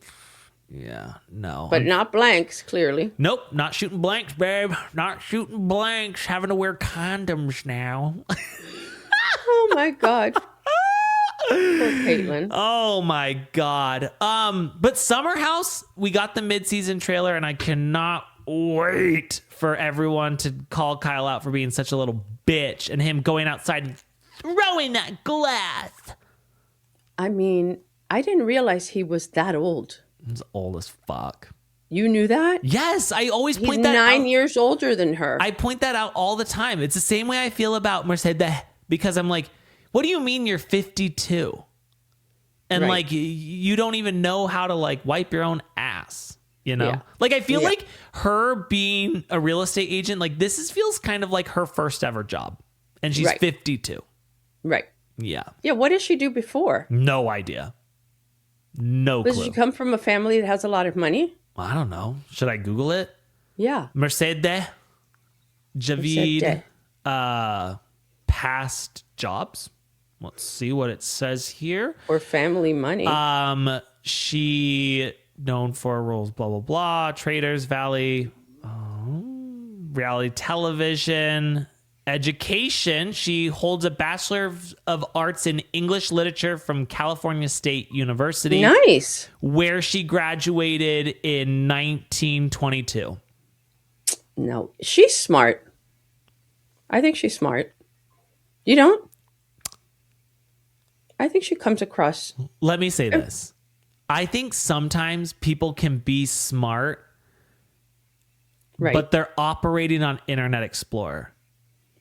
D: yeah, no.
C: But not blanks, clearly.
D: Nope, not shooting blanks, babe. Not shooting blanks. Having to wear condoms now.
C: Oh my God. Poor Caitlin.
D: Oh my God. But Summer House, we got the mid-season trailer, and I cannot wait for everyone to call Kyle out for being such a little bitch and him going outside and throwing that glass.
C: I mean, I didn't realize he was that old.
D: He's old as fuck.
C: You knew that?
D: Yes, I always
C: He's
D: point that out.
C: 9 years older than her.
D: I point that out all the time. It's the same way I feel about Mercedes, because I'm like, what do you mean you're 52? And
C: Right.
D: like, you don't even know how to like wipe your own ass, you know?
C: Yeah.
D: Like, I feel like her being a real estate agent, like feels kind of like her first ever job. And she's
C: Right.
D: 52.
C: Right.
D: Yeah.
C: Yeah, what did she do before?
D: No idea. No
C: Does
D: clue.
C: she come from a family that has a lot of money?
D: I don't know. Should I Google it?
C: Yeah.
D: Mercedes Javid
C: Mercedes.
D: past jobs. Let's see what it says here.
C: Or family money.
D: She known for roles, blah blah blah, Traders Valley, reality television, education. She holds a Bachelor of Arts in English Literature from California State University,
C: Nice.
D: where she graduated in 1922.
C: No, she's smart. I think she's smart. You don't? I think she comes across.
D: Let me say this. I think sometimes people can be smart,
C: Right.
D: but they're operating on Internet Explorer.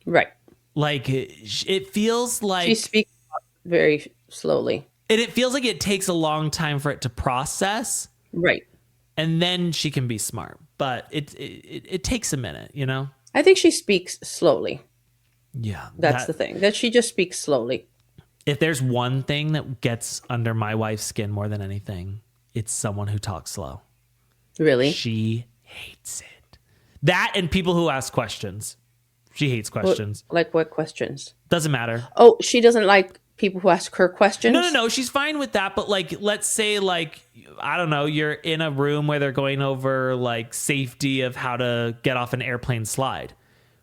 C: Right.
D: Like, it feels like...
C: She speaks very slowly.
D: And it feels like it takes a long time for it to process,
C: Right.
D: and then she can be smart. But it takes a minute, you know?
C: I think she speaks slowly.
D: Yeah.
C: That's the thing. That she just speaks slowly.
D: If there's one thing that gets under my wife's skin more than anything, it's someone who talks slow.
C: Really?
D: She hates it. That and people who ask questions. She hates questions.
C: Like what questions?
D: Doesn't matter.
C: Oh, she doesn't like people who ask her questions?
D: No. She's fine with that. But like, let's say like, I don't know, you're in a room where they're going over like safety of how to get off an airplane slide.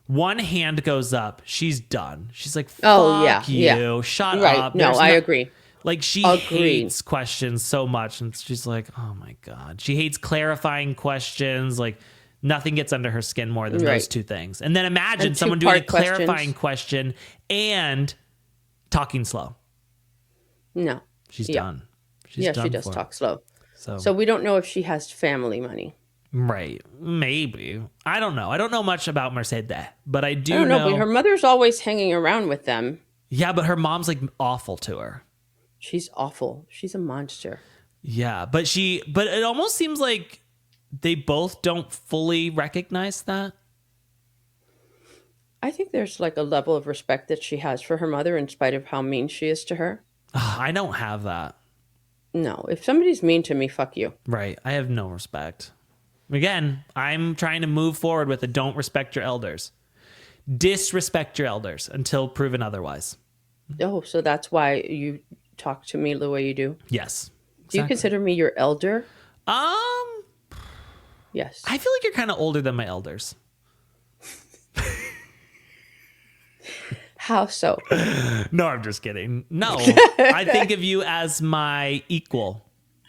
D: One hand goes up. She's done. She's like, fuck
C: Oh, yeah,
D: you.
C: yeah.
D: Shut
C: Right.
D: up.
C: No,
D: There's
C: I agree.
D: Like, she
C: Agreed.
D: hates questions so much. And she's like, oh my God. She hates clarifying questions. Like, nothing gets under her skin more than those
C: Right.
D: two things. And then imagine
C: And
D: someone doing a
C: two-part questions.
D: clarifying question and talking slow.
C: No.
D: She's
C: Yeah.
D: done. She's
C: Yeah,
D: done
C: she does
D: for it.
C: talk slow.
D: So,
C: So we don't know if she has family money.
D: right. Maybe. I don't know. I don't know much about Mercedes, but I do
C: I don't know,
D: know.
C: but her mother's always hanging around with them.
D: Yeah, but her mom's like awful to her.
C: She's awful. She's a monster.
D: Yeah, but it almost seems like they both don't fully recognize that.
C: I think there's like a level of respect that she has for her mother in spite of how mean she is to her.
D: I don't have that.
C: No, if somebody's mean to me, fuck you.
D: Right. I have no respect. Again, I'm trying to move forward with a don't respect your elders. Disrespect your elders until proven otherwise.
C: Oh, so that's why you talk to me the way you do?
D: Yes.
C: Do you consider me your elder? Yes.
D: I feel like you're kind of older than my elders.
C: How so?
D: No, I'm just kidding. No, I think of you as my equal.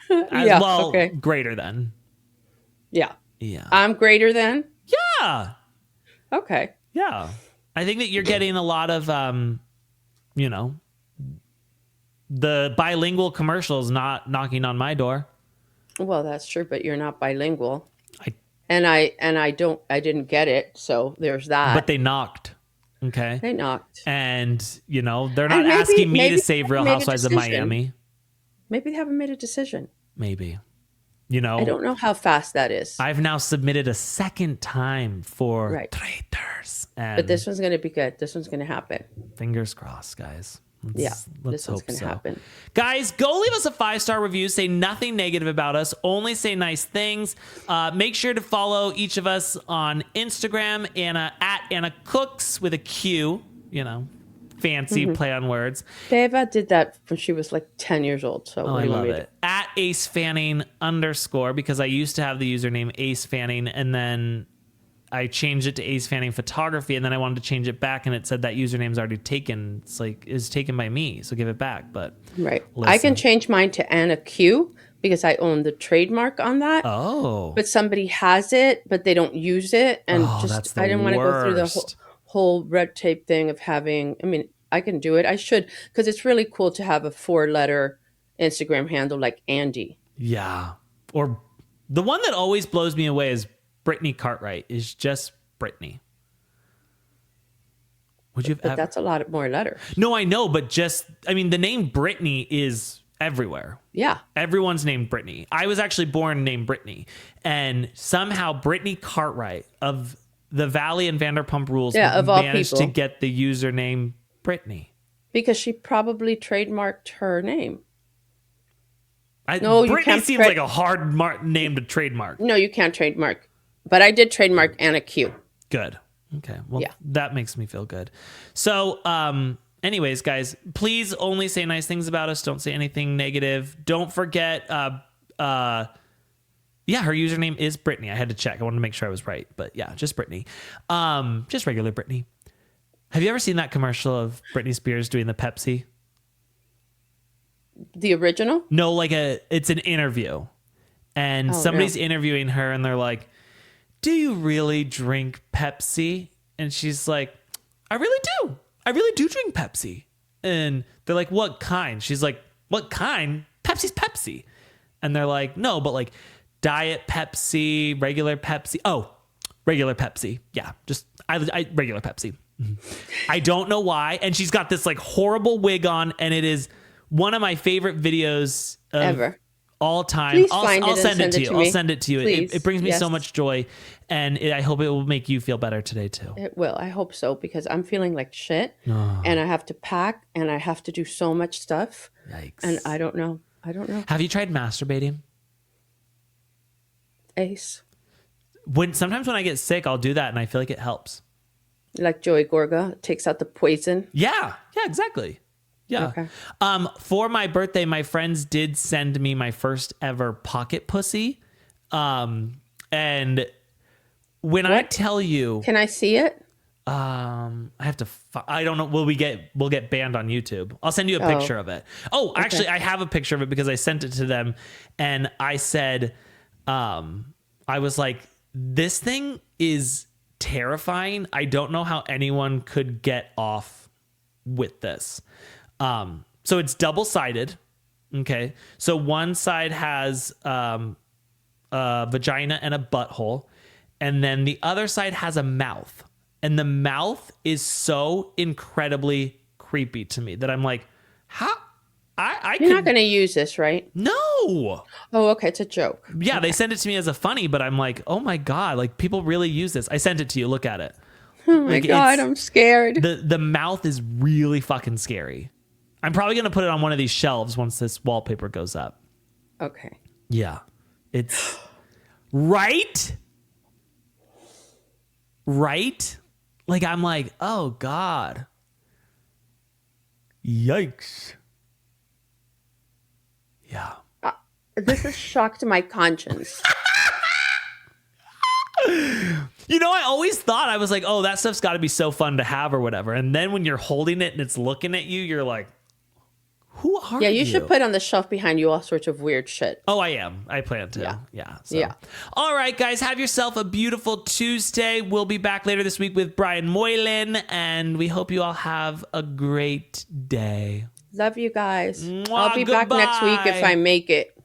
D: As
C: Yeah,
D: well,
C: okay.
D: greater than.
C: Yeah.
D: Yeah.
C: I'm greater than?
D: Yeah.
C: Okay.
D: Yeah. I think that you're getting a lot of, you know, the bilingual commercials not knocking on my door.
C: Well, that's true, but you're not bilingual.
D: I,
C: And I didn't get it, so there's that.
D: but they knocked. Okay.
C: They knocked.
D: And, you know, they're
C: And
D: not asking me to
C: maybe
D: save
C: they
D: Real
C: haven't made a
D: Housewives of
C: decision.
D: Miami.
C: Maybe they haven't made a decision.
D: Maybe. You know,
C: I don't know how fast that is.
D: I've now submitted a second time for
C: Right.
D: traitors. And
C: But this one's going to be good. This one's going to happen.
D: fingers crossed, guys. Let's
C: this one's
D: hope
C: going to
D: so.
C: happen.
D: Guys, go leave us a 5-star review. Say nothing negative about us. Only say nice things. Make sure to follow each of us on Instagram, at Ana Cooks with a Q. You know, fancy play on words.
C: Beva did that when she was like 10 years old. So
D: Oh,
C: what
D: I
C: do you want
D: love
C: me to
D: it. At Ace Fanning _ because I used to have the username Ace Fanning, and then I changed it to Ace Fanning Photography, and then I wanted to change it back, and it said that username's already taken. It's like, it's taken by me, so give it back. But
C: Right. I
D: listen.
C: can change mine to Anna Q because I own the trademark on that.
D: Oh,
C: But somebody has it, but they don't use it. And
D: that's
C: just,
D: the
C: I didn't want to go through the
D: worst.
C: whole red tape thing of having, I mean, I can do it. I should, because it's really cool to have a 4-letter Instagram handle like Andy.
D: yeah. Or the one that always blows me away is Brittany Cartwright. Is just Brittany. Would you have
C: But
D: ever?
C: that's a lot more letters.
D: No, I know, but just, I mean, the name Brittany is everywhere.
C: Yeah.
D: Everyone's named Brittany. I was actually born named Brittany, and somehow Brittany Cartwright of the Valley and Vanderpump Rules
C: Yeah, of all
D: managed
C: people.
D: to get the username Brittany.
C: Because she probably trademarked her name.
D: Brittany
C: can't
D: seems like a hard name to trademark.
C: No, you can't trademark. But I did trademark Anna Q.
D: Good. Okay. Well,
C: Yeah.
D: that makes me feel good. So, anyways, guys, please only say nice things about us. Don't say anything negative. Don't forget, yeah, her username is Brittany. I had to check. I wanted to make sure I was right. But yeah, just Brittany. Just regular Brittany. Have you ever seen that commercial of Britney Spears doing the Pepsi?
C: The original?
D: No, it's an interview. And somebody's interviewing her and they're like, do you really drink Pepsi? And she's like, I really do. I really do drink Pepsi. And they're like, what kind? She's like, what kind? Pepsi's Pepsi. And they're like, no, but like Diet Pepsi, regular Pepsi. Oh, regular Pepsi. Yeah, just I regular Pepsi. I don't know why. And she's got this like horrible wig on, and it is one of my favorite videos
C: Ever.
D: all time.
C: Please
D: I'll
C: find it and
D: send it
C: send
D: to
C: it
D: you.
C: to
D: I'll
C: me.
D: send it to you.
C: Please.
D: It brings me so
C: Yes.
D: much joy, and I hope it will make you feel better today too.
C: It will. I hope so, because I'm feeling like shit. And I have to pack and I have to do so much stuff.
D: Yikes.
C: And I don't know.
D: Have you tried masturbating?
C: Ace.
D: Sometimes when I get sick, I'll do that, and I feel like it helps.
C: Like Joey Gorga takes out the poison.
D: Yeah, exactly. Yeah.
C: Okay.
D: For my birthday, my friends did send me my first ever pocket pussy. And when I tell you,
C: Can I see it?
D: I have to. I don't know. We'll get banned on YouTube. I'll send you a picture of it. Oh, actually, I have a picture of it because I sent it to them, and I said, I was like, this thing is terrifying. I don't know how anyone could get off with this. So it's double-sided. Okay. So one side has a vagina and a butthole, and then the other side has a mouth. And the mouth is so incredibly creepy to me that I'm like, how?
C: You're not going to use this, right?
D: No.
C: Oh, okay. It's a joke.
D: Yeah, they sent it to me as a funny, but I'm like, oh my God, like people really use this. I sent it to you. Look at it.
C: Oh my God, I'm scared.
D: The mouth is really fucking scary. I'm probably going to put it on one of these shelves once this wallpaper goes up.
C: Okay.
D: Yeah. It's right. Like, I'm like, oh God. Yikes. Yeah.
C: This has shocked my conscience.
D: You know, I always thought, I was like, oh, that stuff's got to be so fun to have or whatever. And then when you're holding it and it's looking at you, you're like, Who are you?
C: Yeah, you should put on the shelf behind you all sorts of weird shit.
D: Oh, I am. I plan to. Yeah. So.
C: Yeah.
D: All right, guys. Have yourself a beautiful Tuesday. We'll be back later this week with Brian Moylan, and we hope you all have a great day.
C: Love you guys.
D: Mwah,
C: I'll be back next week if
D: goodbye.
C: I make it.